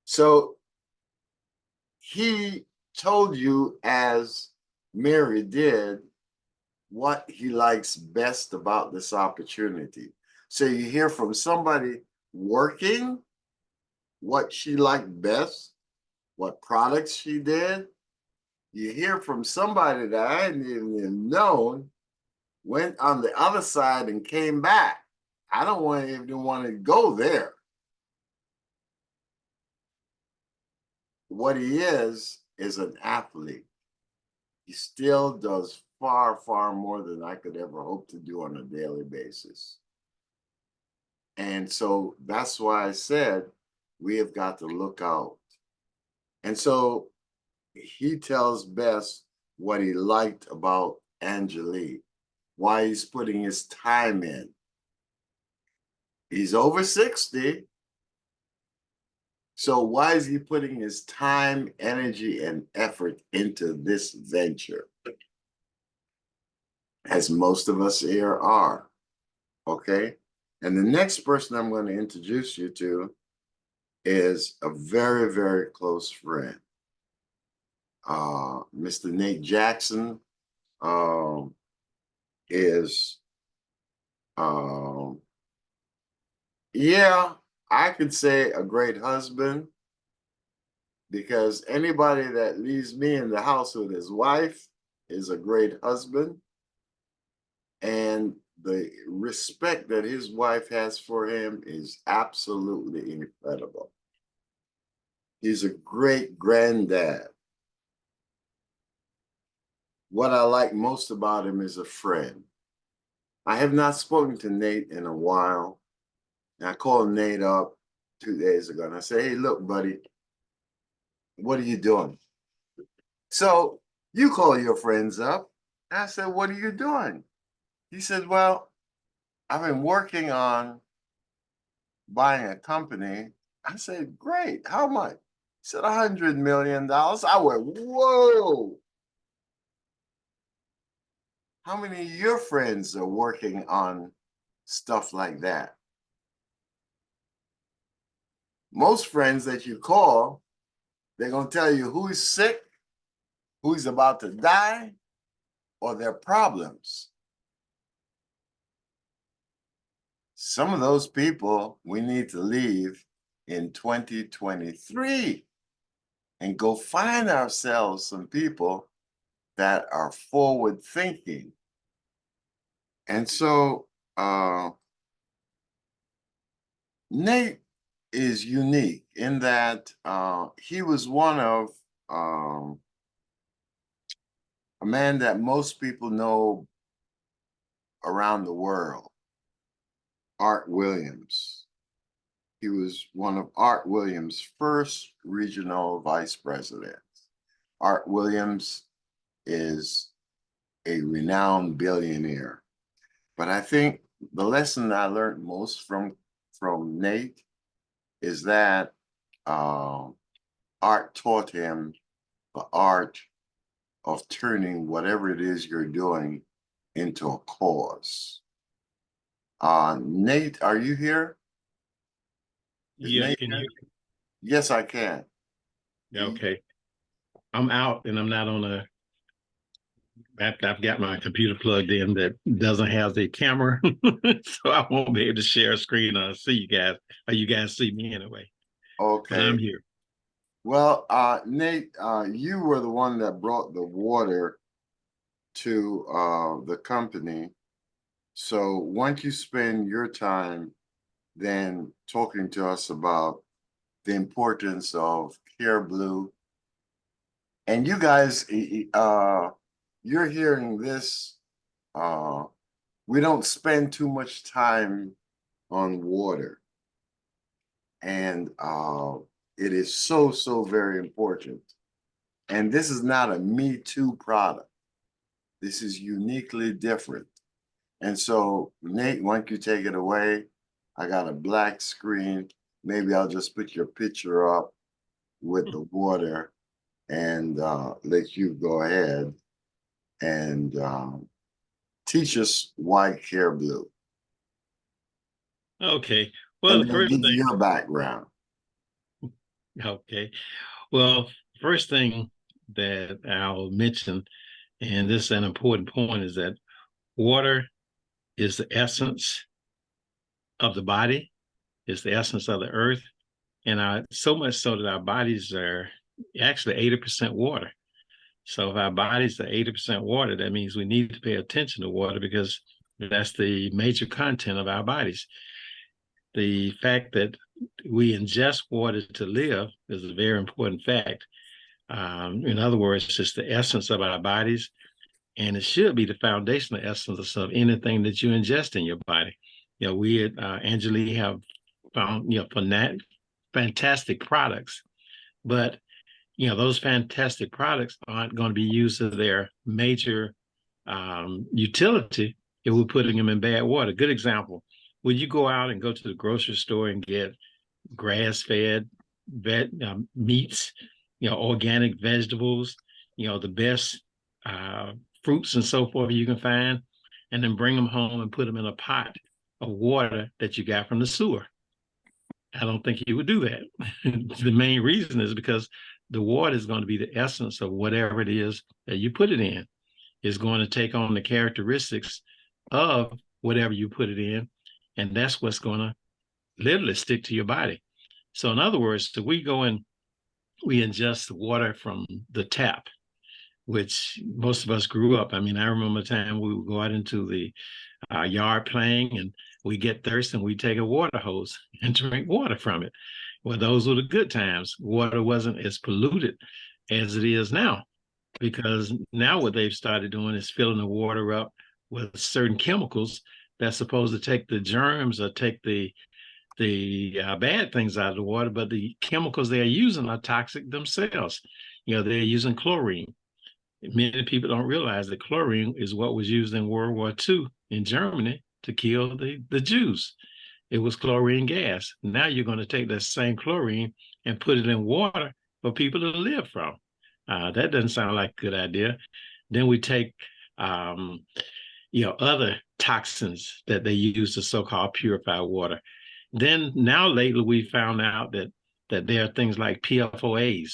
So he told you, as Mary did, what he likes best about this opportunity. So you hear from somebody working what she liked best, what products she did. You hear from somebody that I hadn't even known, went on the other side and came back. I don't even want to go there. What he is an athlete. He still does far, far more than I could ever hope to do on a daily basis. And so that's why I said we have got to look out. And so he tells best what he liked about Angelique, why he's putting his time in. He's over 60. So why is he putting his time, energy, and effort into this venture? As most of us here are, okay? And the next person I'm going to introduce you to is a very, very close friend. Mr. Nate Jackson is, yeah, I could say a great husband, because anybody that leaves me in the house with his wife is a great husband. And the respect that his wife has for him is absolutely incredible. He's a great granddad. What I like most about him is a friend. I have not spoken to Nate in a while. And I called Nate up 2 days ago and I said, hey, look, buddy, what are you doing? So you call your friends up. And I said, what are you doing? He said, well, I've been working on buying a company. I said, great, how much? He said, $100 million. I went, whoa. How many of your friends are working on stuff like that? Most friends that you call, they're going to tell you who is sick who's about to die or their problems. Some of those people we need to leave in 2023 and go find ourselves some people that are forward thinking. And so Nate is unique in that he was one of a man that most people know around the world, Art Williams. He was one of Art Williams' first regional vice presidents. Art Williams is a renowned billionaire. But I think the lesson I learned most from Nate is that Art taught him the art of turning whatever it is you're doing into a cause. Nate, are you here? Is Yeah, Nate can here? you? Yes, I can. Okay. I'm out and I'm not on a. I've got my computer plugged in that doesn't have the camera, so I won't be able to share a screen or see you guys, or you guys see me anyway. But Okay. I'm here. Well, Nate, you were the one that brought the water to the company. So why don't you spend your time then talking to us about the importance of Care Blue. And you guys, you're hearing this. We don't spend too much time on water. And it is so, so very important. And this is not a Me Too product. This is uniquely different. And so, Nate, why don't you take it away? I got a black screen. Maybe I'll just put your picture up with the water and let you go ahead and teach us why Care Blue. Okay. Well, And the then first give thing. your background. Okay. Well, first thing that I'll mention, and this is an important point, is that water is the essence of the body, is the essence of the earth, and so much so that our bodies are actually 80% water. So if our bodies are 80% water, that means we need to pay attention to water because that's the major content of our bodies. The fact that we ingest water to live is a very important fact. In other words, it's the essence of our bodies, and it should be the foundational essence of anything that you ingest in your body. You know, we at Angelique have found, fantastic products, but those fantastic products aren't going to be used to their major utility if we're putting them in bad water. Good example: when you go out and go to the grocery store and get grass-fed meats, organic vegetables, the best fruits and so forth you can find, and then bring them home and put them in a pot of water that you got from the sewer. I don't think you would do that. The main reason is because the water is going to be the essence of whatever it is that you put it in. It's going to take on the characteristics of whatever you put it in, and that's what's going to literally stick to your body. So in other words, so we go and we ingest the water from the tap, which most of us grew up. I mean, I remember a time we would go out into the yard playing and we get thirsty and we take a water hose and drink water from it. Well, those were the good times. Water wasn't as polluted as it is now, because now what they've started doing is filling the water up with certain chemicals that's supposed to take the germs or take the bad things out of the water, but the chemicals they're using are toxic themselves. They're using chlorine. Many people don't realize that chlorine is what was used in World War II in Germany to kill the Jews. It was chlorine gas. Now you're going to take that same chlorine and put it in water for people to live from. That doesn't sound like a good idea. Then we take, other toxins that they use to so-called purify water. Then now lately we found out that there are things like PFOAs,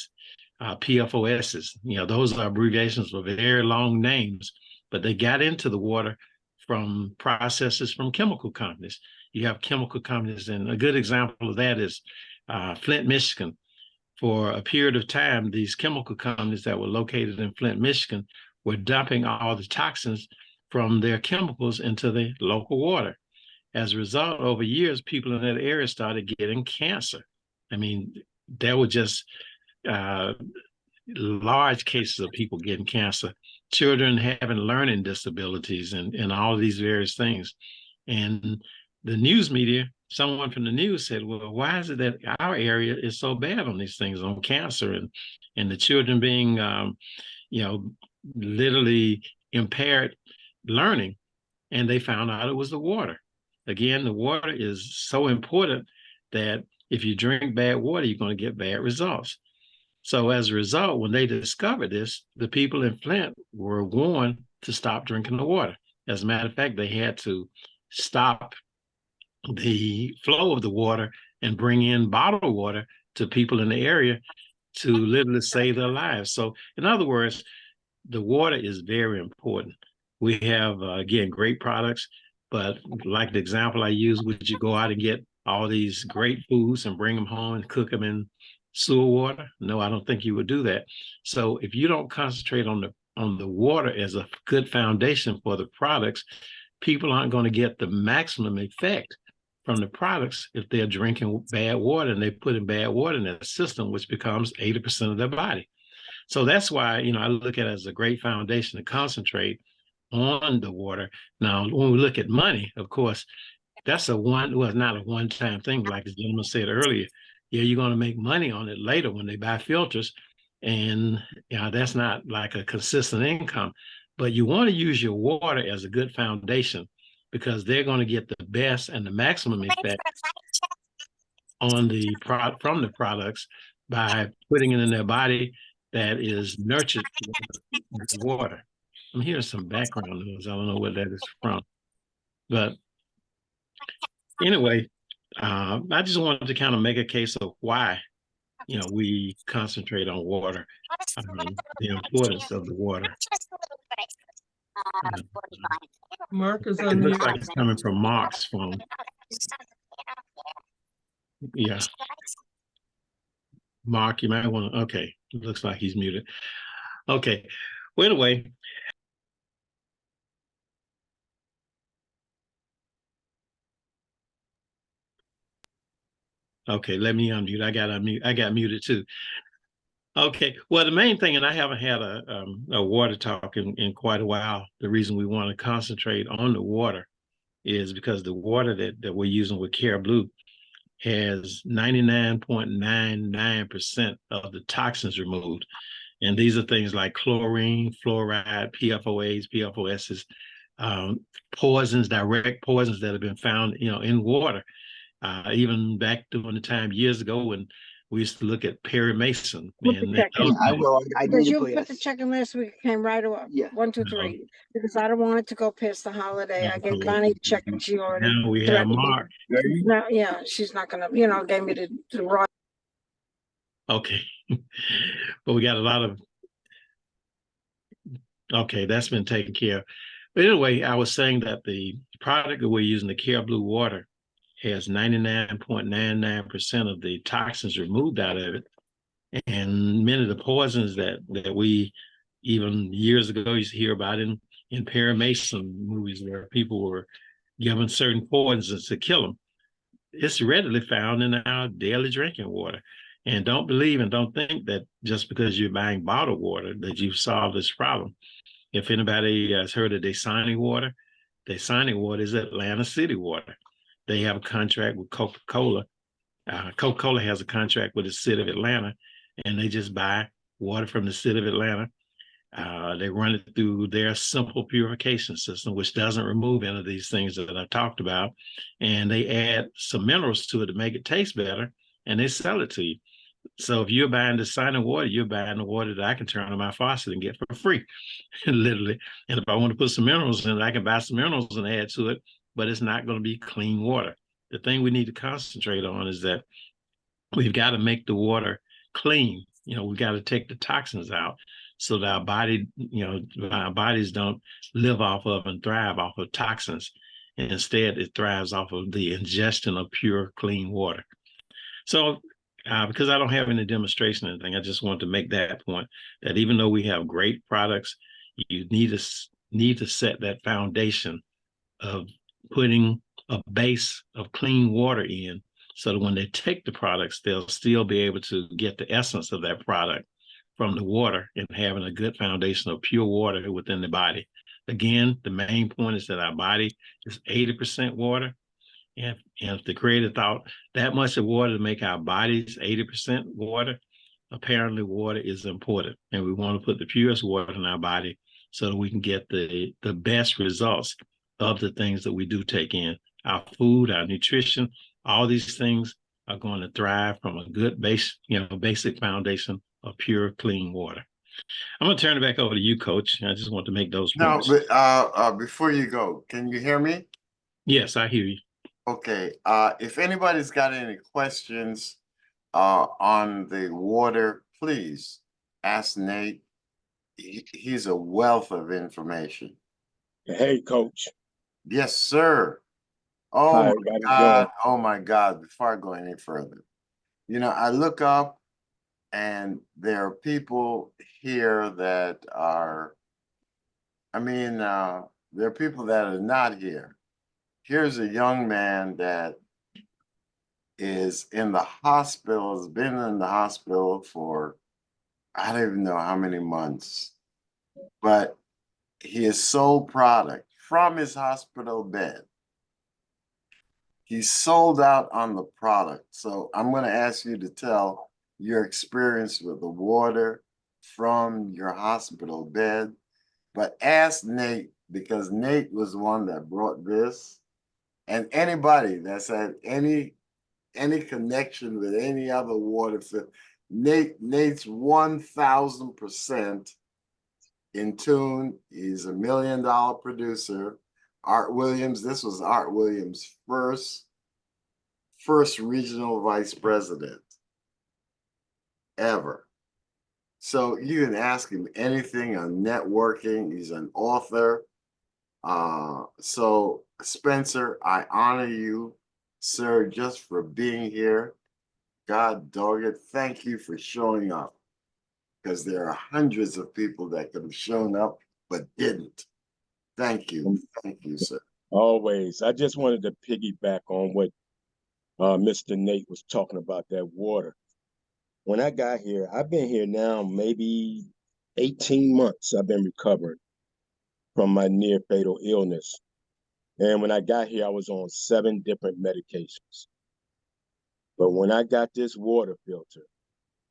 PFOSs. Those are abbreviations for very long names, but they got into the water from processes from chemical companies. You have chemical companies, and a good example of that is Flint, Michigan. For a period of time, these chemical companies that were located in Flint, Michigan, were dumping all the toxins from their chemicals into the local water. As a result, over years, people in that area started getting cancer. I mean, there were just large cases of people getting cancer, children having learning disabilities, and all of these various things. And the news media, someone from the news said, well, why is it that our area is so bad on these things, on cancer and the children being, literally impaired learning? And they found out it was the water. Again, the water is so important that if you drink bad water, you're going to get bad results. So as a result, when they discovered this, the people in Flint were warned to stop drinking the water. As a matter of fact, they had to stop the flow of the water and bring in bottled water to people in the area to literally save their lives. So in other words, the water is very important. We have, again, great products, but like the example I used, would you go out and get all these great foods and bring them home and cook them in sewer water? No, I don't think you would do that. So if you don't concentrate on the water as a good foundation for the products, people aren't going to get the maximum effect from the products if they're drinking bad water, and they put in bad water in their system, which becomes 80% of their body. So that's why, I look at it as a great foundation to concentrate on the water. Now, when we look at money, of course, that's not a one-time thing, like the gentleman said earlier. Yeah, you're going to make money on it later when they buy filters, and that's not like a consistent income. But you want to use your water as a good foundation, because they're going to get the best and the maximum effect on from the products by putting it in their body that is nurtured with the water. I'm hearing some background noise. I don't know where that is from. But anyway, I just wanted to kind of make a case of why, we concentrate on water, the importance of the water. Mark is It on looks mute. like it's coming from Mark's phone. Yeah. Mark, you might want to, okay. It looks like he's muted. Okay. Well, anyway. Okay, let me unmute. I got muted too. Okay, well, the main thing, and I haven't had a water talk in quite a while. The reason we want to concentrate on the water is because the water that we're using with Care Blue has 99.99% of the toxins removed. And these are things like chlorine, fluoride, PFOAs, PFOSs, poisons, direct poisons that have been found, in water. Even back during the time years ago when we used to look at Perry Mason. I will. Because you put the check in last week, it came right up. Yeah. 1, 2, 3. Because I don't want it to go past the holiday. I gave Okay. Bonnie the check and she already. Now we have threatened me. Mark. No, yeah, she's not gonna, gave me the raw. Okay. But we got a lot of, okay, that's been taken care of. But anyway, I was saying that the product that we're using, the Care Blue water, has 99.99% of the toxins removed out of it. And many of the poisons that we even years ago used to hear about in Perry Mason movies, where people were given certain poisons to kill them, it's readily found in our daily drinking water. And don't believe and don't think that just because you're buying bottled water that you've solved this problem. If anybody has heard of Dasani water is Atlanta City water. They have a contract with Coca-Cola. Coca-Cola has a contract with the city of Atlanta, and they just buy water from the city of Atlanta. They run it through their simple purification system, which doesn't remove any of these things that I talked about. And they add some minerals to it to make it taste better, and they sell it to you. So if you're buying Dasani water, you're buying the water that I can turn on my faucet and get for free, literally. And if I want to put some minerals in it, I can buy some minerals and add to it, but it's not going to be clean water. The thing we need to concentrate on is that we've got to make the water clean. we got to take the toxins out so that our our bodies don't live off of and thrive off of toxins. And instead, it thrives off of the ingestion of pure, clean water. So, because I don't have any demonstration or anything, I just want to make that point that even though we have great products, you need to set that foundation of putting a base of clean water in, so that when they take the products, they'll still be able to get the essence of that product from the water and having a good foundation of pure water within the body. Again, the main point is that our body is 80% water. And if the Creator thought that much of water to make our bodies 80% water, apparently water is important. And we want to put the purest water in our body so that we can get the best results of the things that we do take in. Our food, our nutrition, all these things are going to thrive from a good basic foundation of pure, clean water. I'm going to turn it back over to you, Coach. I just want to make those points. No, but before you go, can you hear me? Yes, I hear you. Okay, if anybody's got any questions on the water, please ask Nate. He's a wealth of information. Hey, Coach. Yes, sir. Oh Hi, my everybody God. doing? Oh my God. Before I go any further, I look up and there are people here that are, there are people that are not here. Here's a young man that is in the hospital, has been in the hospital for, I don't even know how many months, but his sole product from his hospital bed, he sold out on the product. So I'm going to ask you to tell your experience with the water from your hospital bed, but ask Nate, because Nate was the one that brought this, and anybody that's had any connection with any other water field, Nate's 1000% in tune. He's $1 million producer. Art Williams, this was Art Williams' first regional vice president ever. So you can ask him anything on networking. He's an author. So Spencer, I honor you, sir, just for being here. God dog it, thank you for showing up, because there are hundreds of people that could have shown up but didn't. Thank you, sir. Always. I just wanted to piggyback on what Mr. Nate was talking about, that water. When I got here, I've been here now maybe 18 months. I've been recovering from my near fatal illness. And when I got here, I was on 7 different medications. But when I got this water filter,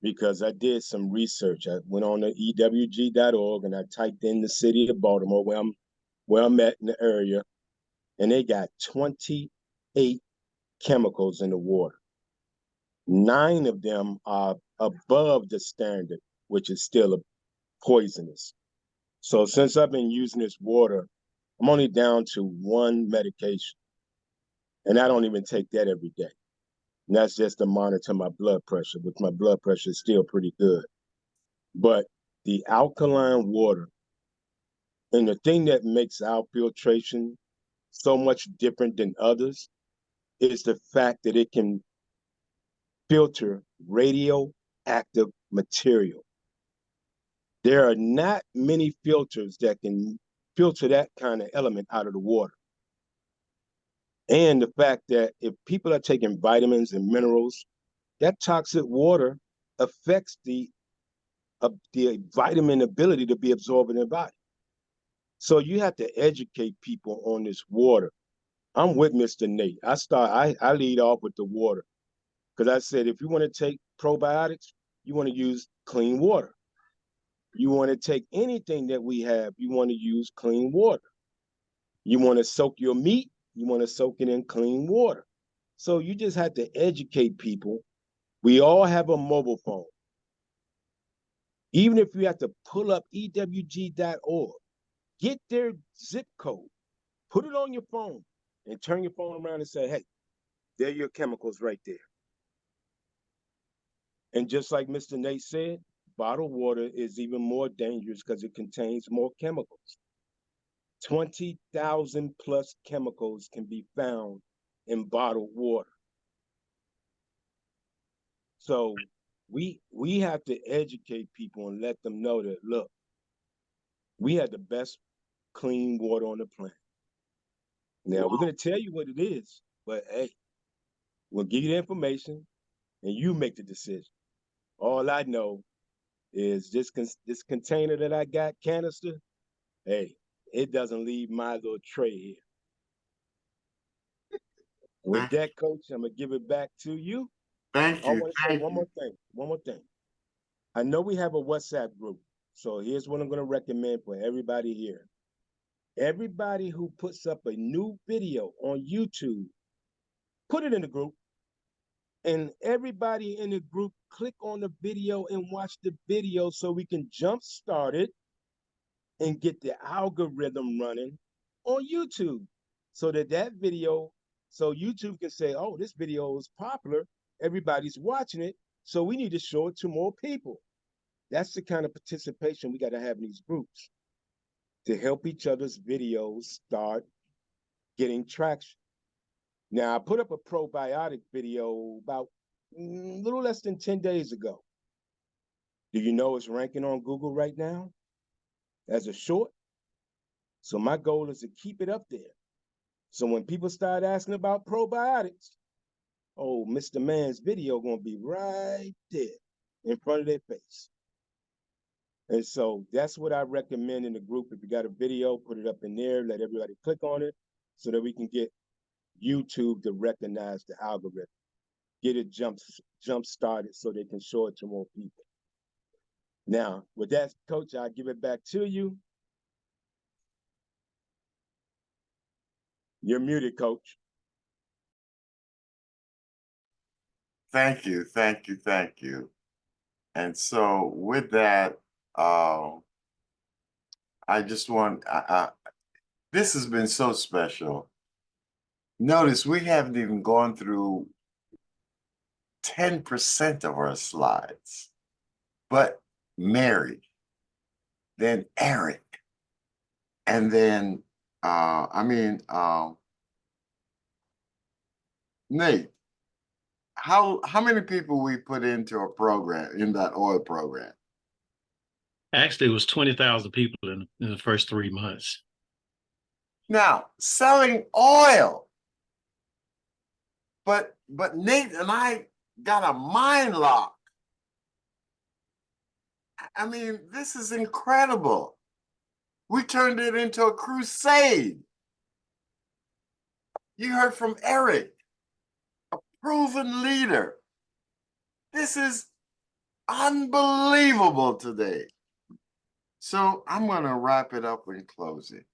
because I did some research, I went on to ewg.org and I typed in the city of Baltimore, where I'm at in the area, and they got 28 chemicals in the water. 9 of them are above the standard, which is still poisonous. So since I've been using this water, I'm only down to 1 medication. And I don't even take that every day. And that's just to monitor my blood pressure, which my blood pressure is still pretty good. But the alkaline water, and the thing that makes our filtration so much different than others, is the fact that it can filter radioactive material. There are not many filters that can filter that kind of element out of the water. And the fact that if people are taking vitamins and minerals, that toxic water affects the vitamin ability to be absorbed in their body. So you have to educate people on this water. I'm with Mr. Nate. I lead off with the water, because I said, if you want to take probiotics, you want to use clean water. You want to take anything that we have, you want to use clean water. You want to soak your meat, you want to soak it in clean water. So you just have to educate people. We all have a mobile phone. Even if you have to pull up ewg.org, get their zip code, put it on your phone, and turn your phone around and say, hey, there are your chemicals right there. And just like Mr. Nate said, bottled water is even more dangerous because it contains more chemicals. 20,000 plus chemicals can be found in bottled water. So we have to educate people and let them know that, look, we have the best clean water on the planet. Now we're gonna tell you what it is, but hey, we'll give you the information and you make the decision. All I know is this container that I got, canister, hey, it doesn't leave my little tray here. With that, Coach, I'm gonna give it back to you. Thank I you. want to say Thank one you. more thing. One more thing. I know we have a WhatsApp group. So here's what I'm going to recommend for everybody here. Everybody who puts up a new video on YouTube, put it in the group. And everybody in the group, click on the video and watch the video so we can jumpstart it and get the algorithm running on YouTube. So that video, so YouTube can say, oh, this video is popular. Everybody's watching it. So we need to show it to more people. That's the kind of participation we got to have in these groups to help each other's videos start getting traction. Now, I put up a probiotic video about a little less than 10 days ago. Do you know it's ranking on Google right now as a short? So my goal is to keep it up there. So when people start asking about probiotics, oh, Mr. Man's video gonna be right there in front of their face. And so that's what I recommend in the group. If you got a video, put it up in there, let everybody click on it so that we can get YouTube to recognize the algorithm, get it jump started so they can show it to more people. Now, with that, Coach, I'll give it back to you. You're muted, Coach. Thank you. Thank you. Thank you. And so with that, I just want, this has been so special. Notice we haven't even gone through 10% of our slides, but Mary, then Eric, and then, Nate, how many people we put into a program, in that oil program? Actually, it was 20,000 people in the first 3 months. Now, selling oil. But Nate and I got a mind lock. I mean, this is incredible. We turned it into a crusade. You heard from Eric, a proven leader. This is unbelievable today. So I'm going to wrap it up in closing.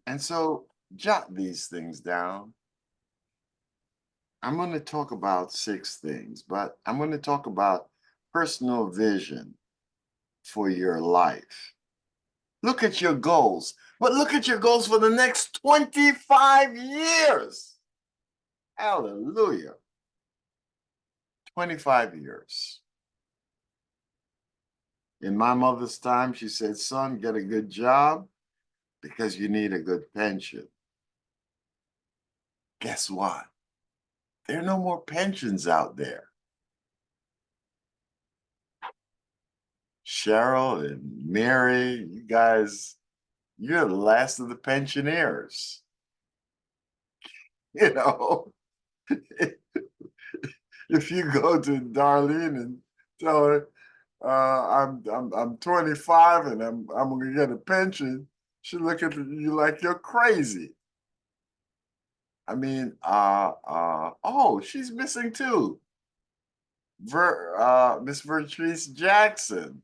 And so jot these things down. I'm going to talk about 6 things, but I'm going to talk about personal vision for your life. Look at your goals, but look at your goals for the next 25 years. Hallelujah. 25 years. In my mother's time, she said, son, get a good job because you need a good pension. Guess what? There are no more pensions out there. Cheryl and Mary, you guys, you're the last of the pensioners. You know, if you go to Darlene and tell her, I'm 25 and I'm gonna get a pension, she'll look at you like you're crazy. I mean, oh, she's missing too. Miss Vertrice Jackson.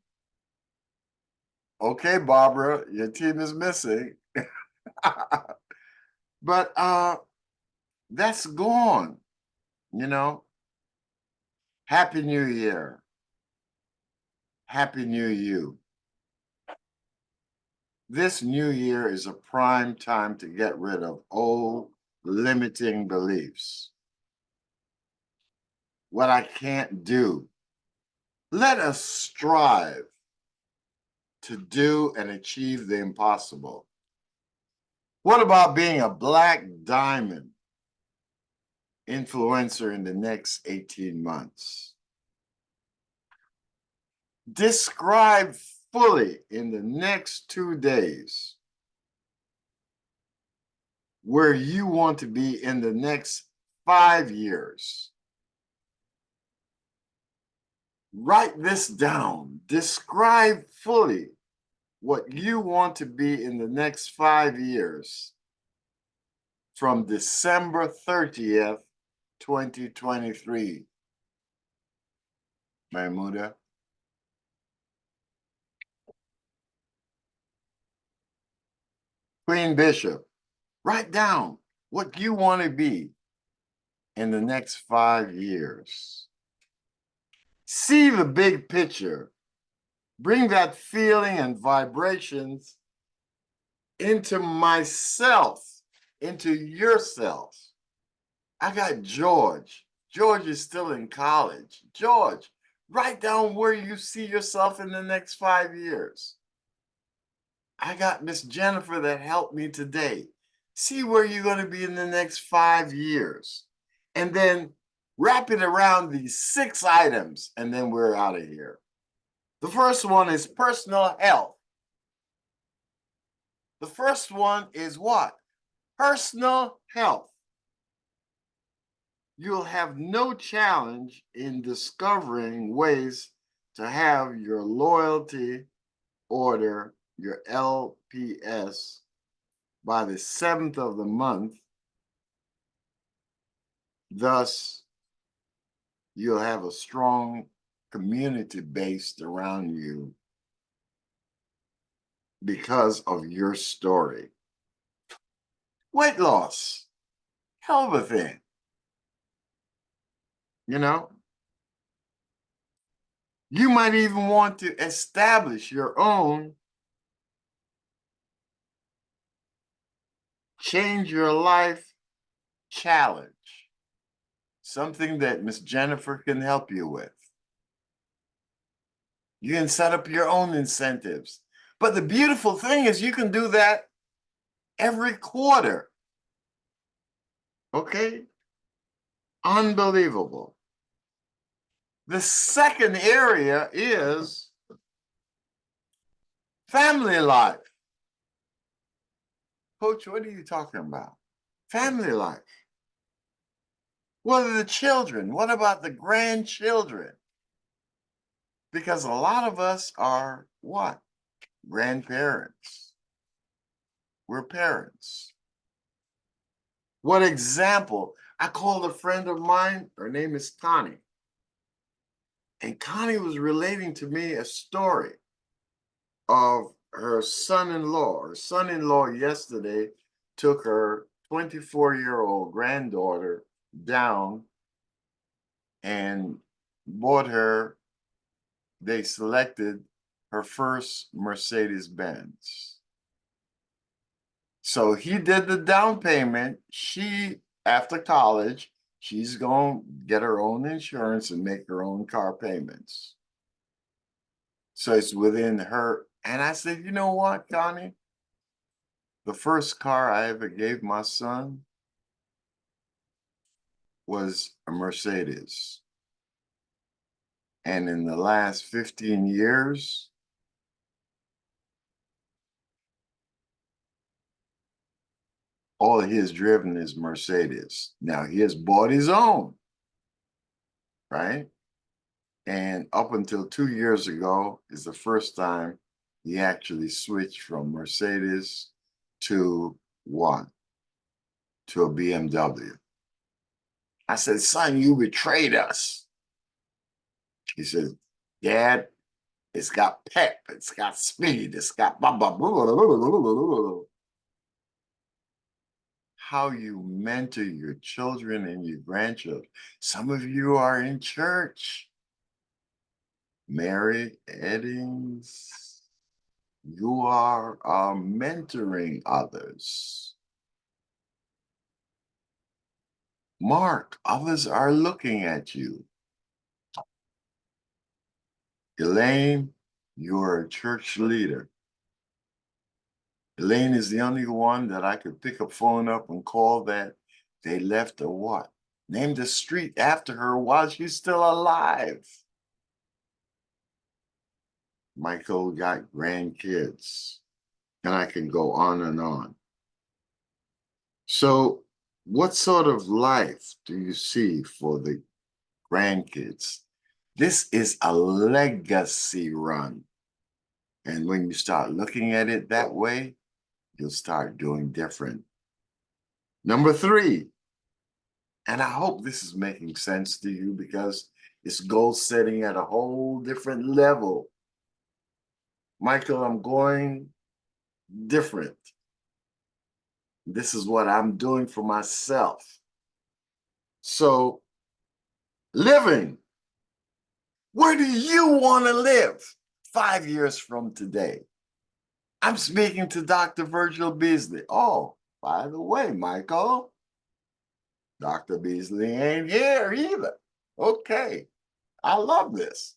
Okay, Barbara, your team is missing. But that's gone, you know. Happy New Year. Happy New You. This new year is a prime time to get rid of old limiting beliefs. What I can't do, Let us strive to do and achieve the impossible. What about being a black diamond influencer in the next 18 months? Describe fully in the next 2 days where you want to be in the next 5 years. Write this down. Describe fully what you want to be in the next 5 years from December 30th, 2023. Mahmuda. Queen Bishop, write down what you want to be in the next 5 years. See the big picture. Bring that feeling and vibrations into myself, into yourself. I got George. George is still in college. George, write down where you see yourself in the next 5 years. I got Miss Jennifer that helped me today. See where you're going to be in the next 5 years. And then wrap it around these 6 items, and then we're out of here. The first one is personal health. The first one is what? Personal health. You'll have no challenge in discovering ways to have your loyalty order, your LPS, by the 7th of the month. Thus, you'll have a strong community based around you because of your story. Weight loss, hell of a thing. You know, you might even want to establish your own change your life challenge, something that Miss Jennifer can help you with. You can set up your own incentives. But the beautiful thing is you can do that every quarter. Okay? Unbelievable. The second area is family life. Coach, what are you talking about? Family life. What are the children? What about the grandchildren? Because a lot of us are what? Grandparents. We're parents. What example? I called a friend of mine, her name is Connie. And Connie was relating to me a story of her son-in-law. Her son-in-law yesterday took her 24-year-old granddaughter down and bought her, they selected her first Mercedes-Benz. So he did the down payment. She, after college, she's going to get her own insurance and make her own car payments. So it's within her. And I said, you know what, Connie? The first car I ever gave my son was a Mercedes. And in the last 15 years, all he has driven is Mercedes. Now he has bought his own, right? And up until 2 years ago is the first time he actually switched from Mercedes to what? To a BMW. I said, son, you betrayed us. He said, Dad, it's got pep, it's got speed, it's got blah, blah, blah, blah, blah, blah, blah, blah. How you mentor your children and your grandchildren. Some of you are in church. Mary Eddings, you are mentoring others. Mark, others are looking at you. Elaine, you're a church leader. Elaine is the only one that I could pick a phone up and call that they left a what? Named a street after her while she's still alive. Michael got grandkids, and I can go on and on. So, what sort of life do you see for the grandkids? This is a legacy run. And when you start looking at it that way, you'll start doing different. Number 3, and I hope this is making sense to you because it's goal setting at a whole different level. Michael, I'm going different. This is what I'm doing for myself. So, living, where do you want to live 5 years from today? I'm speaking to Dr. Virgil Beasley. Oh, by the way, Michael, Dr. Beasley ain't here either. Okay, I love this.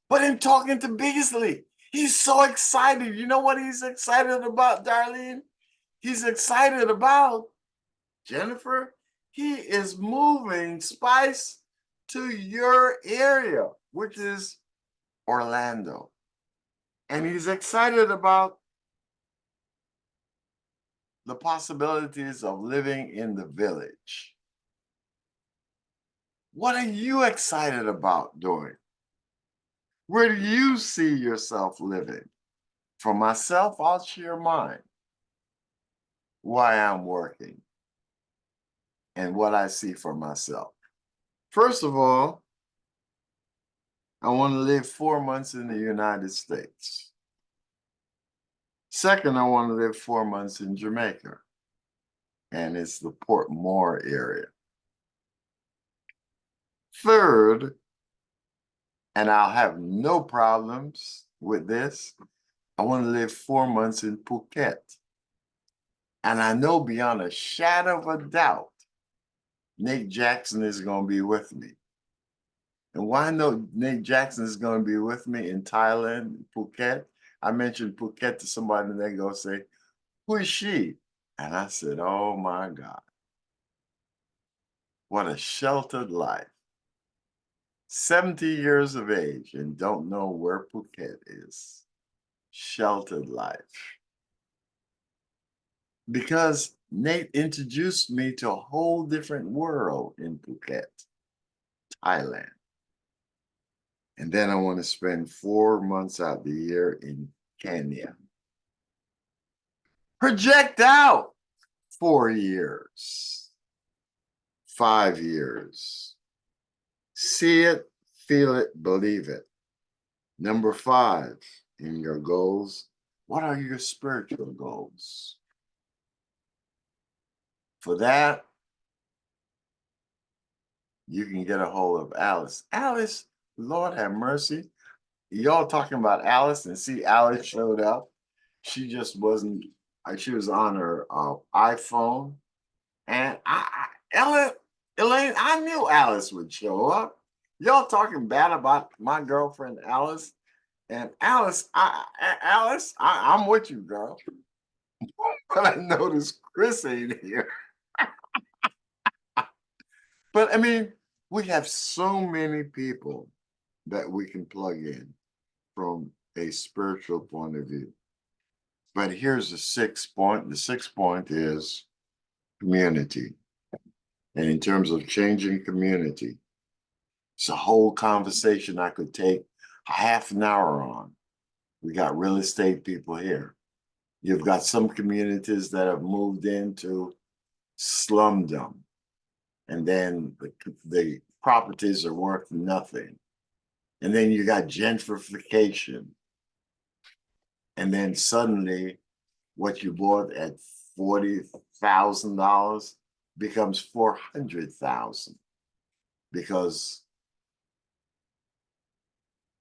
But in talking to Beasley, he's so excited. You know what he's excited about, Darlene? He's excited about, Jennifer, he is moving Spice to your area, which is Orlando. And he's excited about the possibilities of living in the village. What are you excited about doing? Where do you see yourself living? For myself, I'll share mine. Why I'm working and what I see for myself. First of all, I want to live 4 months in the United States. Second, I want to live 4 months in Jamaica, and it's the Port Moore area. Third, and I'll have no problems with this, I want to live 4 months in Phuket. And I know beyond a shadow of a doubt, Nate Jackson is going to be with me. And why I know Nate Jackson is going to be with me in Thailand, Phuket, I mentioned Phuket to somebody and they go say, who is she? And I said, oh my God, what a sheltered life. 70 years of age and don't know where Phuket is. Sheltered life. Because Nate introduced me to a whole different world in Phuket, Thailand. And then I want to spend 4 months out the year in Kenya. Project out 4 years, 5 years. See it, feel it, believe it. Number 5 in your goals, what are your spiritual goals? For that, you can get a hold of Alice. Alice, Lord have mercy. Y'all talking about Alice and see Alice showed up. She just wasn't, she was on her iPhone. And Elaine, I knew Alice would show up. Y'all talking bad about my girlfriend, Alice. And Alice, I'm with you, girl. But I noticed Chris ain't here. But I mean, we have so many people that we can plug in from a spiritual point of view. But here's the 6th point. The 6th point is community. And in terms of changing community, it's a whole conversation I could take a half an hour on. We got real estate people here. You've got some communities that have moved into slumdom. And then the properties are worth nothing. And then you got gentrification. And then suddenly what you bought at $40,000 becomes $400,000 because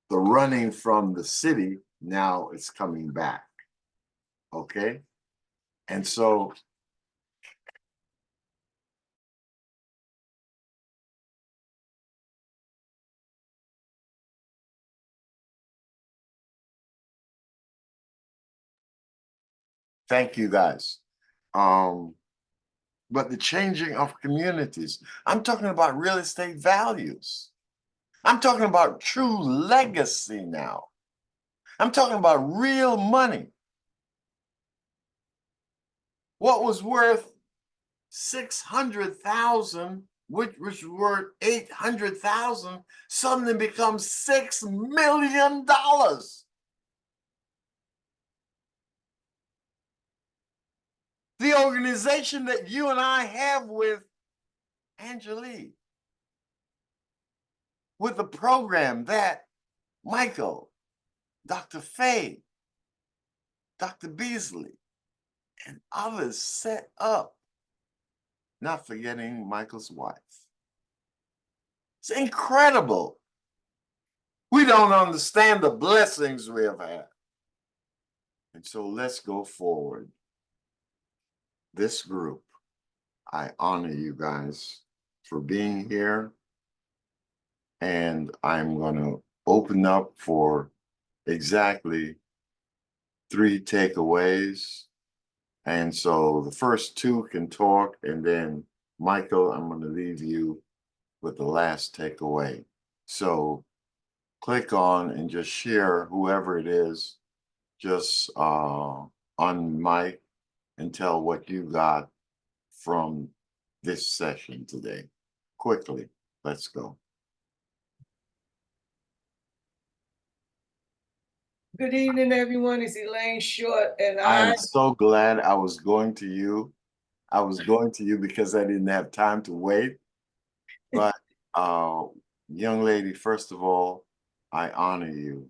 the running from the city now is coming back. Okay? And so Thank you guys. But the changing of communities, I'm talking about real estate values. I'm talking about true legacy now. I'm talking about real money. What was worth 600,000, which was worth 800,000, suddenly becomes $6 million. The organization that you and I have with Angelique, with the program that Michael, Dr. Fay, Dr. Beasley, and others set up, not forgetting Michael's wife. It's incredible. We don't understand the blessings we have had. And so let's go forward. This group, I honor you guys for being here. And I'm going to open up for exactly 3 takeaways. And so the first 2 can talk, and then Michael, I'm going to leave you with the last takeaway. So click on and just share, whoever it is, just on mic and tell what you got from this session today. Quickly, let's go. Good evening, everyone. It's Elaine Short, and I'm so glad I was going to you. I was going to you because I didn't have time to wait. But young lady, first of all, I honor you.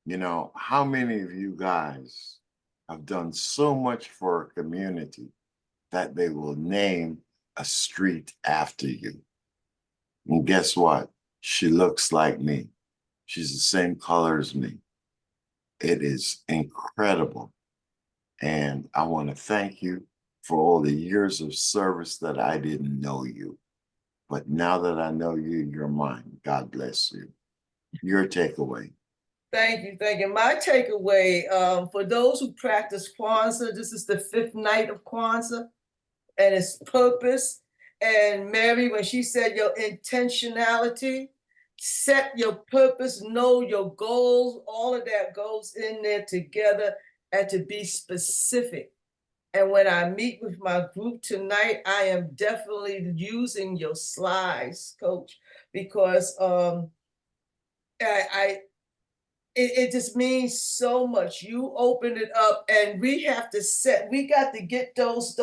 You know, how many of you guys have done so much for a community that they will name a street after you? And guess what? She looks like me. She's the same color as me. It is incredible. And I want to thank you for all the years of service that I didn't know you. But now that I know you, you're mine. God bless you. Your takeaway. thank you, thank you. My takeaway, for those who practice Kwanzaa, this is the 5th night of Kwanzaa, and its purpose. And Mary, when she said your intentionality, set your purpose, know your goals, all of that goes in there together, and to be specific. And when I meet with my group tonight, I am definitely using your slides, Coach, because it just means so much. You open it up, and we got to get those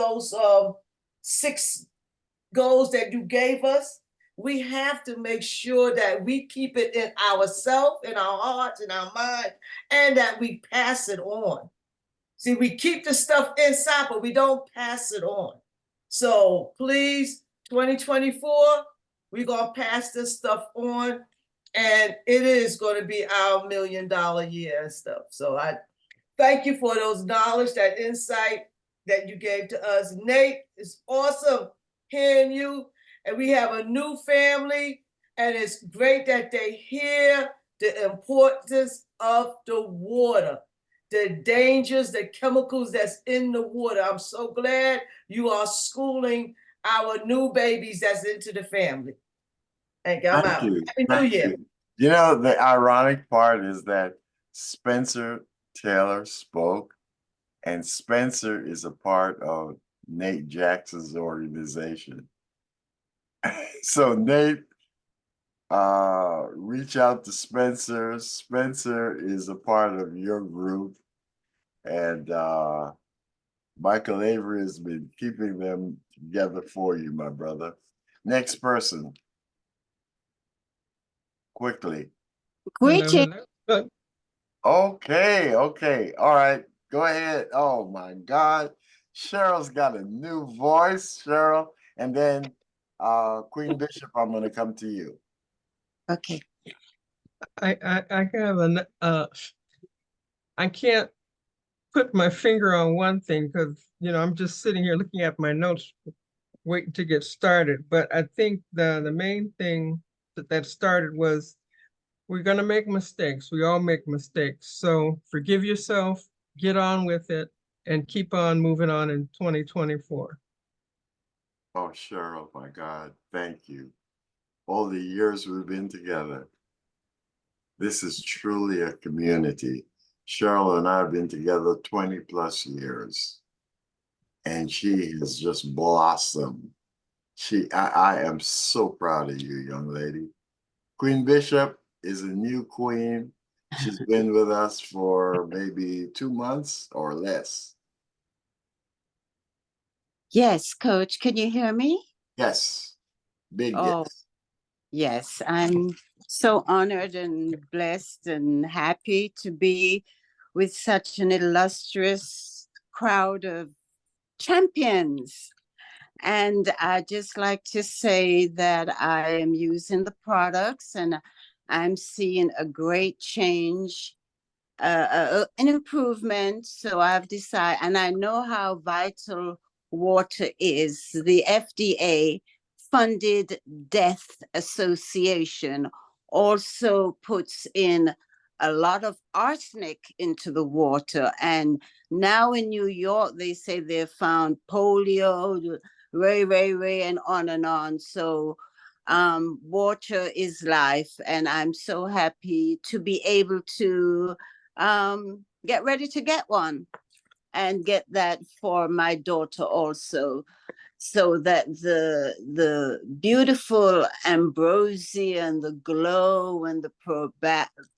6 goals that you gave us. We have to make sure that we keep it in ourselves, in our hearts, in our mind, and that we pass it on. See, we keep the stuff inside, but we don't pass it on. So please, 2024, we're going to pass this stuff on, and it is going to be our $1 million year and stuff. So I thank you for those knowledge, that insight that you gave to us. Nate, it's awesome hearing you. And we have a new family, and it's great that they hear the importance of the water, the dangers, the chemicals that's in the water. I'm so glad you are schooling our new babies that's into the family. Thank you. I'm out. You. Happy New Year. You know, the ironic part is that Spencer Taylor spoke, and Spencer is a part of Nate Jackson's organization. So Nate, reach out to Spencer. Spencer is a part of your group, and Michael Avery has been keeping them together for you, my brother. Next person. Quickly. Greeting. Okay, all right, go ahead. Oh my God, Cheryl's got a new voice, Cheryl, and then Queen Bishop, I'm going to come to you. Okay. I have I can't put my finger on one thing because, you know, I'm just sitting here looking at my notes, waiting to get started. But I think the main thing that started was, we're going to make mistakes. We all make mistakes. So forgive yourself, get on with it and keep on moving on in 2024. Oh, Cheryl, my God, thank you. All the years we've been together. This is truly a community. Cheryl and I have been together 20 plus years, and she has just blossomed. I am so proud of you, young lady. Queen Bishop is a new queen. She's been with us for maybe 2 months or less. Yes, Coach, can you hear me? Yes, big Oh, yes. yes, I'm so honored and blessed and happy to be with such an illustrious crowd of champions. And I just like to say that I am using the products and I'm seeing a great change, an improvement. So I've decided, and I know how vital water is. The FDA funded Death Association also puts in a lot of arsenic into the water. And now in New York, they say they found polio, ray, and on and on. So water is life. And I'm so happy to be able to get ready to get one and get that for my daughter also, so that the beautiful ambrosia and the glow and the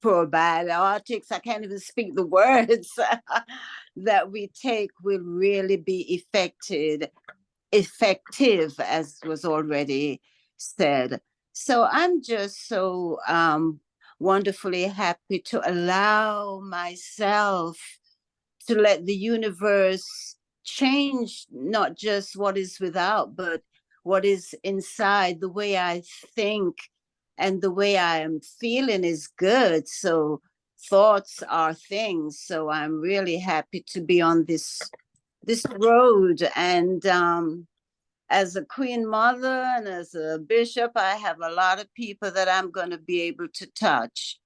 probiotics, I can't even speak the words, that we take will really be effective, as was already said. So I'm just so wonderfully happy to allow myself to let the universe change not just what is without, but what is inside. The way I think and the way I am feeling is good. So thoughts are things. So I'm really happy to be on this road. And as a queen mother and as a bishop, I have a lot of people that I'm going to be able to touch.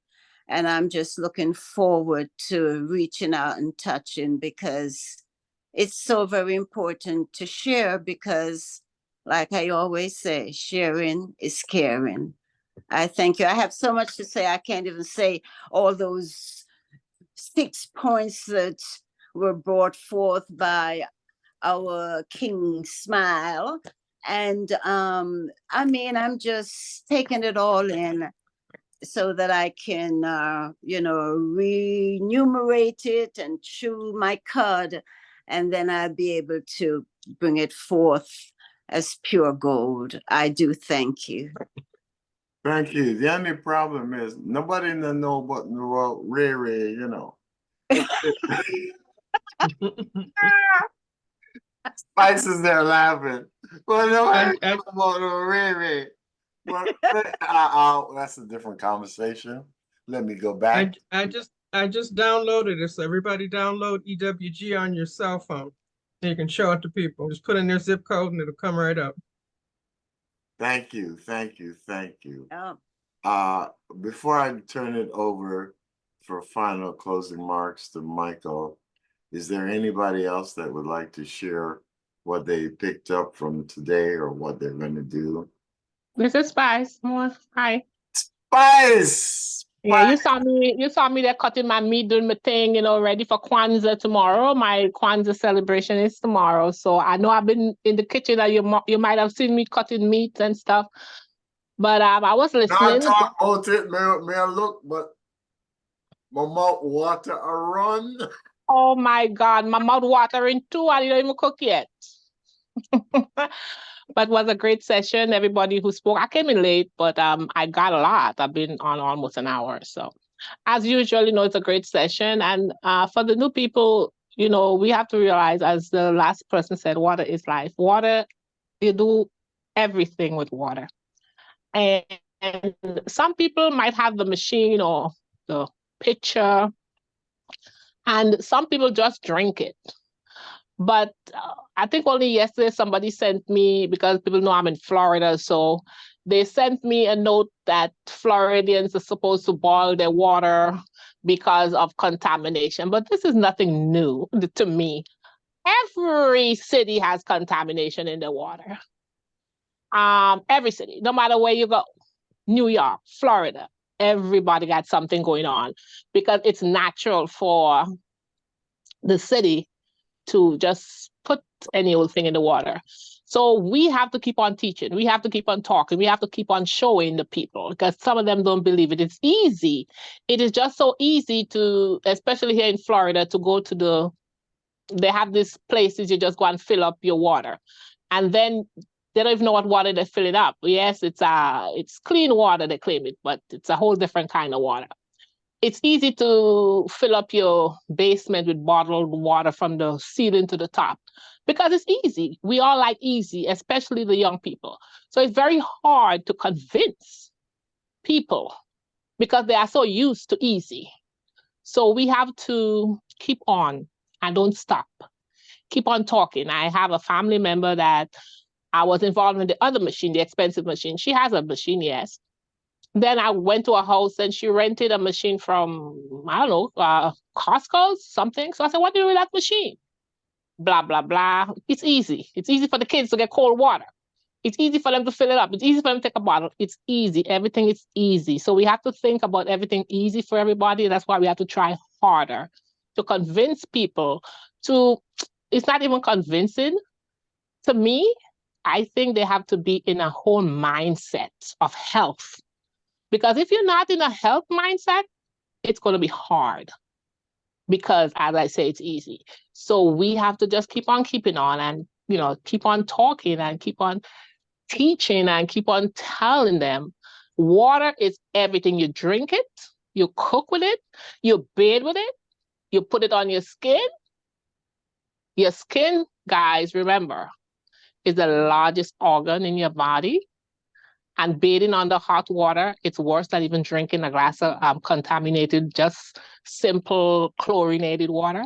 And I'm just looking forward to reaching out and touching, because it's so very important to share, because like I always say, sharing is caring. I thank you. I have so much to say. I can't even say all those 6 points that were brought forth by our King Smile. And I mean, I'm just taking it all in so that I can, remunerate it and chew my cud, and then I'll be able to bring it forth as pure gold. I do thank you. Thank you. The only problem is nobody know about Ray Ray, you know. Spice is there laughing. Well, nobody knows about Ray Ray. Well, that's a different conversation. Let me go back. I just downloaded it, so everybody download EWG on your cell phone. And you can show it to people. Just put in their zip code and it'll come right up. Thank you, thank you, thank you. Oh. Before I turn it over for final closing remarks to Michael, is there anybody else that would like to share what they picked up from today or what they're going to do? This is Spice. Hi. Spice! Yeah, you saw me there cutting my meat, doing my thing, ready for Kwanzaa tomorrow. My Kwanzaa celebration is tomorrow. So I know I've been in the kitchen and you might have seen me cutting meat and stuff. But I was listening. Not talk about it, may I look, but my mouth water a run. Oh my God, my mouth watering too. I didn't even cook yet. But it was a great session. Everybody who spoke, I came in late, but I got a lot. I've been on almost an hour. So as usual, it's a great session. And for the new people, we have to realize, as the last person said, water is life. Water, you do everything with water. And some people might have the machine or the pitcher, and some people just drink it. But I think only yesterday somebody sent me, because people know I'm in Florida, so They sent me a note that Floridians are supposed to boil their water because of contamination, but this is nothing new to me. Every city has contamination in their water. Every city, no matter where you go, New York, Florida, everybody got something going on because it's natural for the city to just put any old thing in the water. So we have to keep on teaching. We have to keep on talking. We have to keep on showing the people because some of them don't believe it. It's easy. It is just so easy to, especially here in Florida, to go to they have these places you just go and fill up your water. And then they don't even know what water they're filling up. Yes, it's clean water, they claim it, but it's a whole different kind of water. It's easy to fill up your basement with bottled water from the ceiling to the top because it's easy. We all like easy, especially the young people. So it's very hard to convince people because they are so used to easy. So we have to keep on and don't stop. Keep on talking. I have a family member that I was involved in the other machine, the expensive machine. She has a machine, yes. Then I went to a house and she rented a machine from, I don't know, Costco, something. So I said, what do you do with that machine? Blah, blah, blah. It's easy. It's easy for the kids to get cold water. It's easy for them to fill it up. It's easy for them to take a bottle. It's easy. Everything is easy. So we have to think about everything easy for everybody. That's why we have to try harder to convince people to, it's not even convincing. To me, I think they have to be in a whole mindset of health. Because if you're not in a health mindset, it's going to be hard. Because as I say, it's easy. So we have to just keep on keeping on and, keep on talking and keep on teaching and keep on telling them water is everything. You drink it, you cook with it, you bathe with it, you put it on your skin. Your skin, guys, remember, is the largest organ in your body. And bathing under hot water, it's worse than even drinking a glass of contaminated, just simple chlorinated water.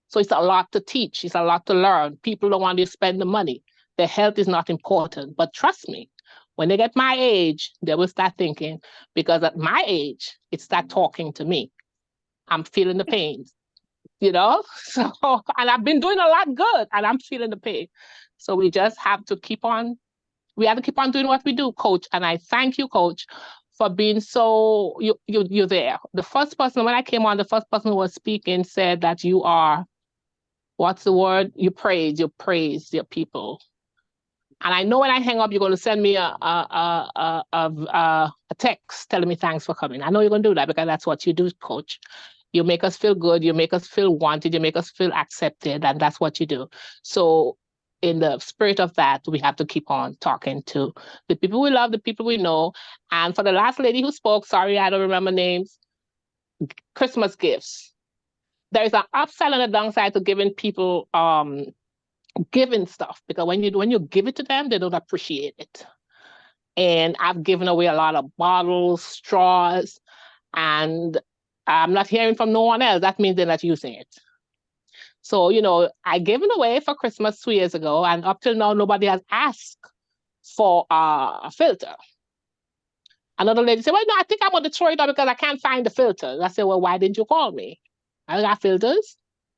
So it's a lot to teach. It's a lot to learn. People don't want to spend the money. Their health is not important. But trust me, when they get my age, they will start thinking, because at my age, it start talking to me. I'm feeling the pain, So, and I've been doing a lot good and I'm feeling the pain. So we just have to keep on doing what we do, Coach. And I thank you, Coach, for being so, you're there. The first person, when I came on, the first person who was speaking said that you are, what's the word? You praise your people. And I know when I hang up, you're going to send me a text telling me thanks for coming. I know you're going to do that because that's what you do, Coach. You make us feel good. You make us feel wanted. You make us feel accepted. And that's what you do. So in the spirit of that, we have to keep on talking to the people we love, the people we know. And for the last lady who spoke, sorry, I don't remember names, Christmas gifts. There is an upside and a downside to giving people giving stuff, because when you give it to them, they don't appreciate it. And I've given away a lot of bottles, straws, and I'm not hearing from no one else. That means they're not using it. So, I gave it away for Christmas 2 years ago, and up till now, nobody has asked for a filter. Another lady said, well, no, I think I'm going to throw it out because I can't find the filter. I said, well, why didn't you call me? I got filters.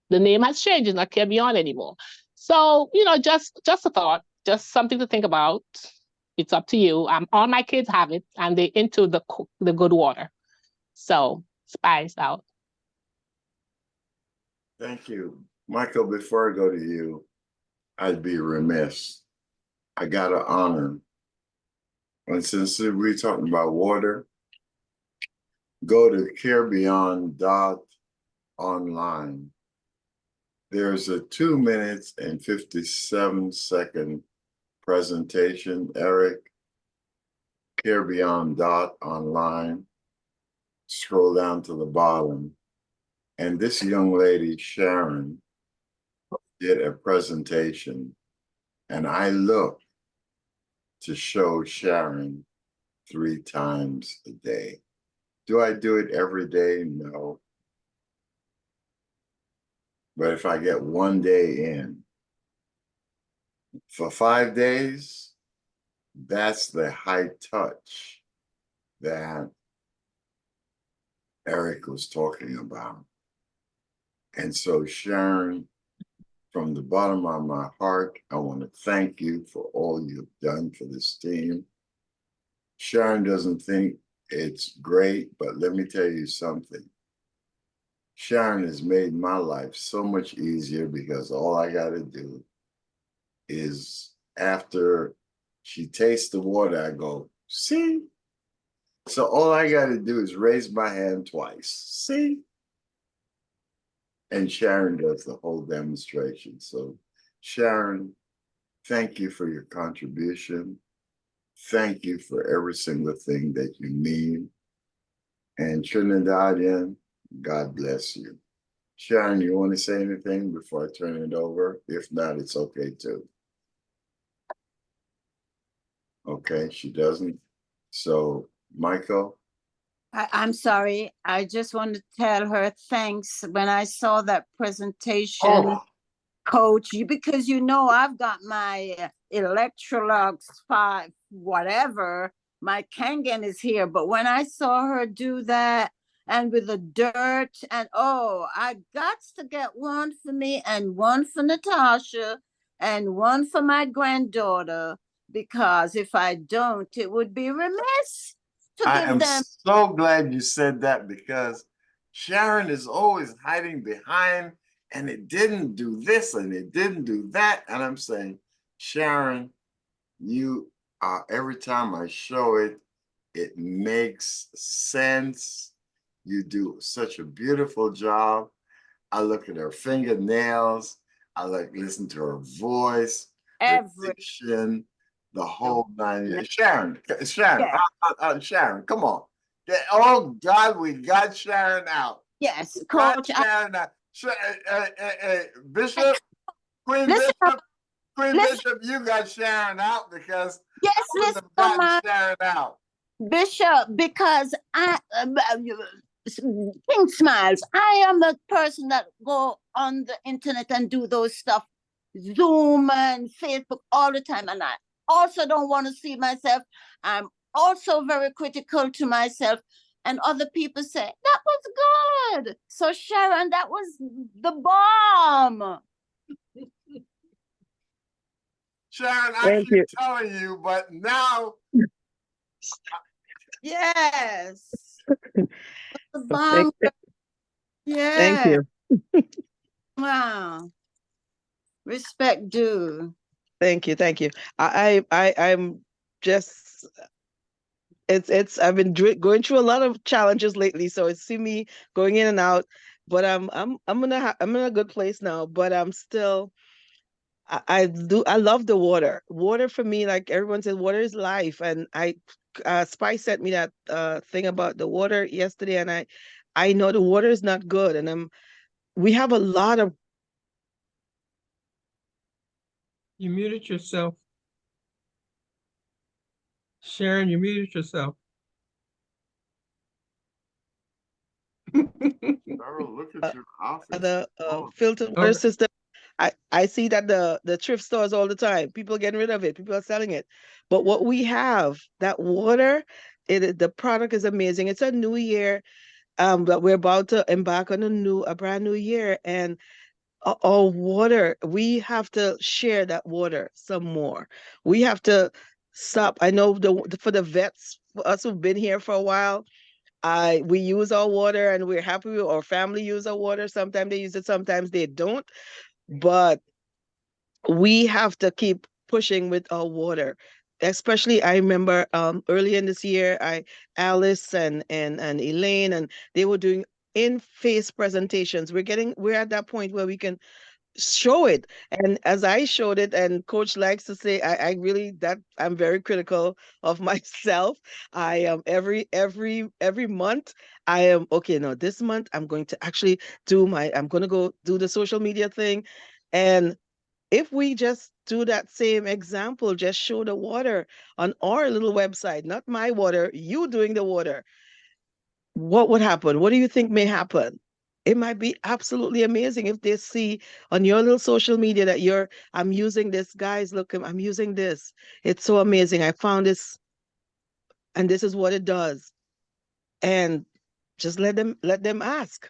The name has changed. It's not Caribbean anymore. So, just a thought, just something to think about. It's up to you. All my kids have it, and they're into the good water. So, spice out. Thank you. Michael, before I go to you, I'd be remiss. I got to honor. And since we're talking about water, go to carebeyond.online. There's a 2 minutes and 57-second presentation, Eric. Carebeyond.online. Scroll down to the bottom. And this young lady, Sharon, did a presentation. And I look to show Sharon 3 times a day. Do I do it every day? No. But if I get 1 day in, for 5 days, That's the high touch that Eric was talking about. And so, Sharon, from the bottom of my heart, I want to thank you for all you've done for this team. Sharon doesn't think it's great, but let me tell you something. Sharon has made my life so much easier because all I got to do is after she tastes the water, I go, see? So all I got to do is raise my hand twice, see? And Sharon does the whole demonstration. So Sharon, thank you for your contribution. Thank you for every single thing that you mean. And Trinidadian, God bless you. Sharon, you want to say anything before I turn it over? If not, it's okay too. Okay, she doesn't. So, Michael? I'm sorry. I just want to tell her thanks when I saw that presentation, Coach, because you know I've got my Electrolux 5, whatever. My Kangen is here, but when I saw her do that and with the dirt and I got to get one for me and one for Natasha and one for my granddaughter, because if I don't, it would be remiss to I give am them. so glad you said that because Sharon is always hiding behind and it didn't do this and it didn't do that. And I'm saying, Sharon, you every time I show it, it makes sense. You do such a beautiful job. I look at her fingernails. I listen to her voice, her diction, the whole nine. Sharon, Sharon, Sharon, come on. Oh God, we got Sharon out. Yes, We got Coach. Sharon out. Bishop, Queen Bishop, Queen Bishop, you got Sharon out because yes, I wouldn't have gotten Sharon out. Bishop, because King Smiles, I am a person that go on the internet and do those stuff, Zoom and Facebook all the time, and I also don't want to see myself. I'm also very critical to myself, and other people say that was good. So Sharon, that was the bomb. Sharon, I keep telling you, but now. Yes. The bomb. Yeah. Thank you. Wow. Respect due. Thank you. I'm just I've been going through a lot of challenges lately, so it's see me going in and out, but I'm in a good place now, but I'm still I love the water. Water for me, like everyone says, water is life. And Spice sent me that thing about the water yesterday, and I know the water is not good. And we have a lot of. You muted yourself. Sharon, you muted yourself. Look at your office. The filtered water system. I see that the thrift stores all the time. People getting rid of it. People are selling it. But what we have, that water, the product is amazing. It's a new year. But we're about to embark on a brand new year, and our water, we have to share that water some more. We have to stop. I know for the vets, for us who've been here for a while, we use our water and we're happy with our family use our water. Sometimes they use it, sometimes they don't. But we have to keep pushing with our water. Especially, I remember early in this year, Alice and Elaine, and they were doing in-face presentations. We're at that point where we can show it. And as I showed it, and Coach likes to say, I'm very critical of myself. I am every month. I am okay. No, this month I'm going to actually I'm going to go do the social media thing, and if we just do that same example, just show the water on our little website, not my water, you doing the water, what would happen? What do you think may happen? it might be absolutely amazing if they see on your little social media that I'm using this, guys, look, I'm using this. It's so amazing. I found this and this is what it does. And just let them ask.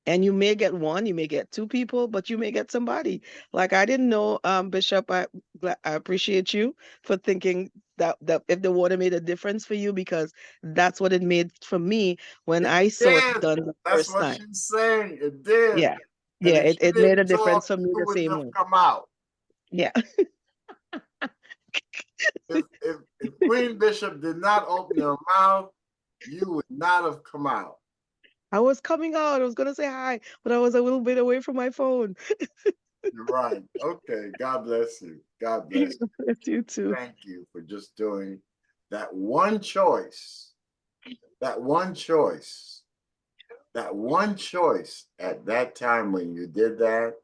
And you may get one, you may get two people, but you may get somebody. Like I didn't know, Bishop, I appreciate you for thinking that if the water made a difference for you, because that's what it made for me when I saw it did. done the That's first what time. she's saying. It did. Yeah. And Yeah, if she it made a didn't difference talk, for me you the wouldn't same have way. come out. Yeah. If Queen Bishop did not open her mouth, you would not have come out. I was coming out. I was gonna say hi, but I was a little bit away from my phone. You're right. Okay. God bless you. God bless you. Bless you too. Thank you for just doing that one choice. That one choice. That one choice at that time when you did that.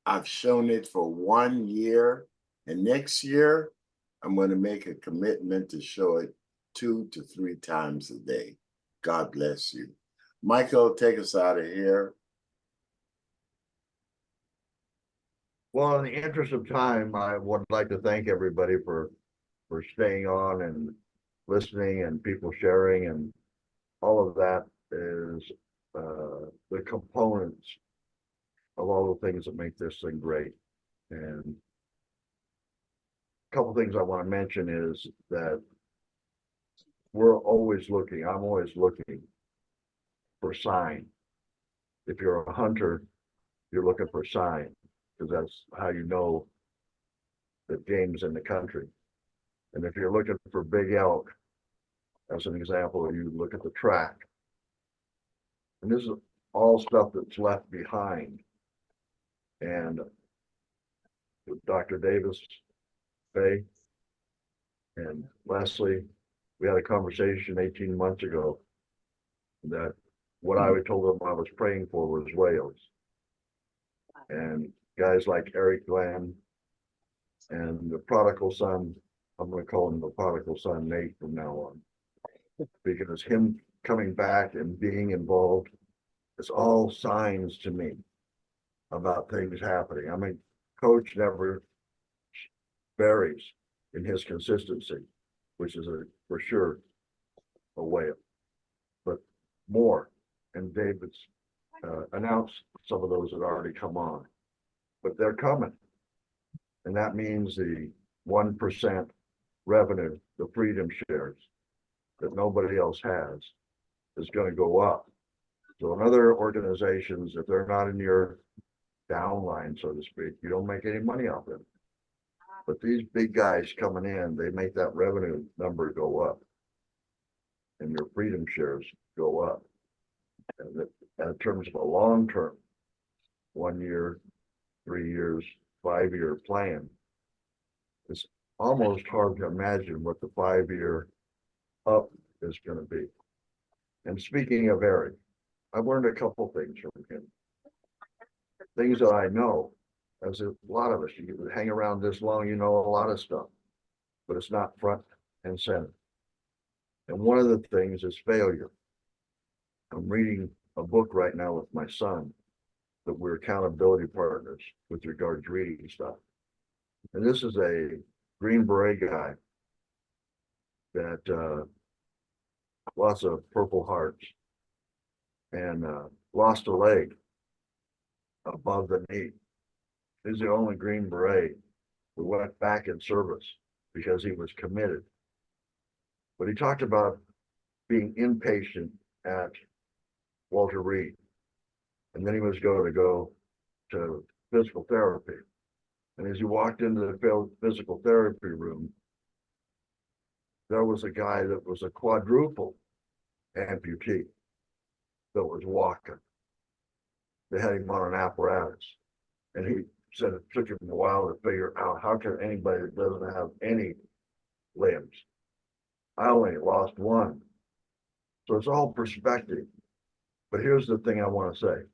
I've shown it for 1 year, and next year I'm going to make a commitment to show it 2 to 3 times a day. God bless you. Michael, take us out of here. Well, in the interest of time, I would like to thank everybody for staying on and listening and people sharing, and all of that is the components of all the things that make this thing great. And a couple things I want to mention is that we're always looking, I'm always looking for sign. If you're a hunter, you're looking for sign, because that's how you know that game's in the country. And if you're looking for big elk, as an example, you look at the track. And this is all stuff that's left behind. And with Dr. Davis, Faye, and Leslie, we had a conversation 18 months ago that what I told them I was praying for was whales. And guys like Eric Glenn and the prodigal son, I'm going to call him the prodigal son Nate from now on, because him coming back and being involved, it's all signs to me about things happening. I mean, coach never varies in his consistency, which is for sure a whale, but more. And David's announced some of those that already come on, but they're coming. And that means the 1% revenue, the freedom shares that nobody else has, is going to go up. So in other organizations, if they're not in your downline, so to speak, you don't make any money off them. But these big guys coming in, they make that revenue number go up, and your freedom shares go up. And that, in terms of a long-term, 1 year, 3 years, 5-year plan, it's almost hard to imagine what the 5-year up is going to be. And speaking of Eric, I've learned a couple things from him. Things that I know, as a lot of us, you hang around this long, you know a lot of stuff, but it's not front and center. And one of the things is failure. I'm reading a book right now with my son that we're accountability partners with regards to reading stuff. And this is a Green Beret guy that lots of Purple Hearts, and lost a leg above the knee. He's the only Green Beret who went back in service because he was committed. But he talked about being inpatient at Walter Reed. And then he was going to go to physical therapy. And as he walked into the physical therapy room, there was a guy that was a quadruple amputee that was walking. They had him on an apparatus. And he said it took him a while to figure out, how can anybody that doesn't have any limbs? I only lost one. So it's all perspective. But here's the thing I want to say.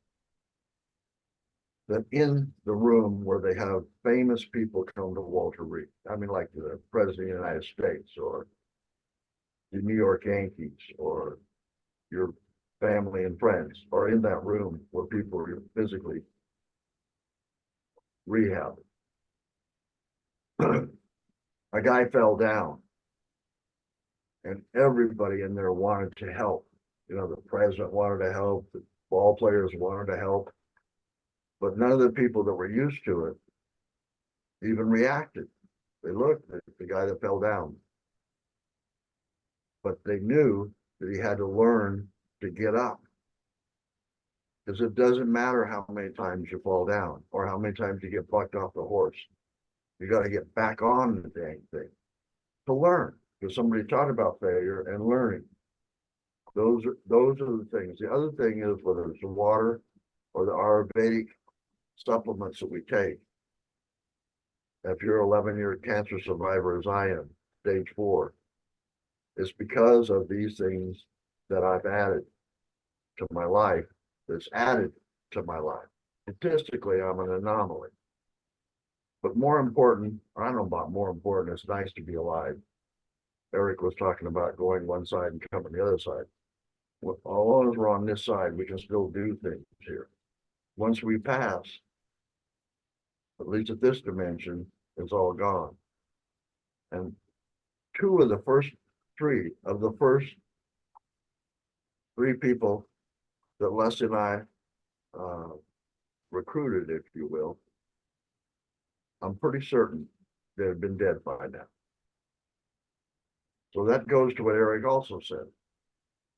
That in the room where they have famous people come to Walter Reed, I mean, like the President of the United States, or the New York Yankees, or your family and friends, or in that room where people are physically rehabbed. A guy fell down and everybody in there wanted to help. You know, the president wanted to help, the ball players wanted to help, but none of the people that were used to it even reacted. They looked at the guy that fell down, but they knew that he had to learn to get up. Because it doesn't matter how many times you fall down or how many times you get bucked off the horse. You got to get back on the dang thing to learn. Because somebody taught about failure and learning. Those are the things. The other thing is whether it's the water or the Ayurvedic supplements that we take. If you're an 11-year cancer survivor, as I am, stage 4, it's because of these things that I've added to my life. That's added to my life. Statistically, I'm an anomaly. But more important, I don't know about more important, it's nice to be alive. Eric was talking about going one side and coming the other side. Well, as long as we're on this side, we can still do things here. Once we pass, at least at this dimension, it's all gone. And 2 of the first 3 people that Les and I recruited, if you will, I'm pretty certain they have been dead by now. So that goes to what Eric also said,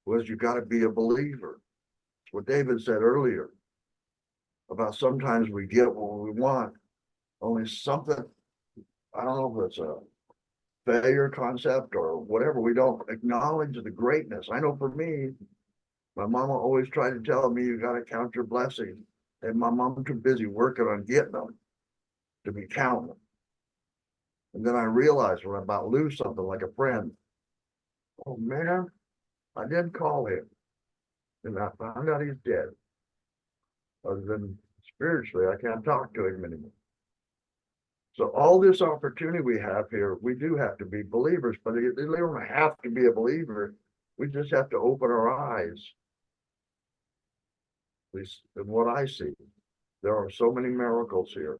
was you got to be a believer. It's what David said earlier about sometimes we get what we want, only something, I don't know if it's a failure concept or whatever, we don't acknowledge the greatness. I know for me, my mama always tried to tell me you got to count your blessings, and my mom too busy working on getting them to be counting them. And then I realized when I'm about to lose something like a friend, oh man, I did call him, and I found out he's dead. Other than spiritually, I can't talk to him anymore. So all this opportunity we have here, we do have to be believers, but they don't have to be a believer. We just have to open our eyes. At least in what I see, there are so many miracles here.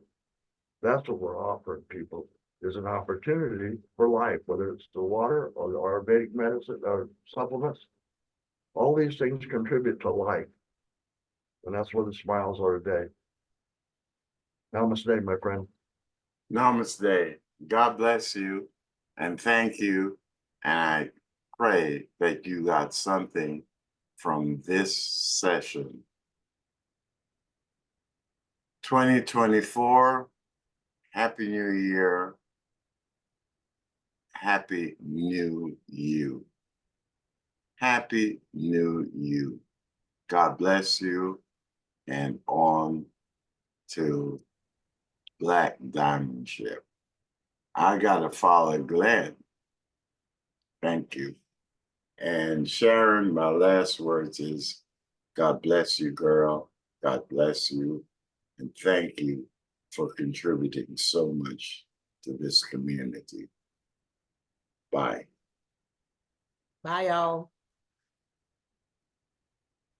That's what we're offering people, is an opportunity for life, whether it's the water or the Ayurvedic medicine or supplements. All these things contribute to life. And that's where the smiles are today. Namaste, my friend. Namaste. God bless you and thank you. And I pray that you got something from this session. 2024, Happy New Year. Happy New You. Happy New You. God bless you, and on to Black Diamond Ship. I gotta follow Glenn. Thank you. And Sharon, my last words is, God bless you, girl. God bless you. And thank you for contributing so much to this community. Bye. Bye, y'all.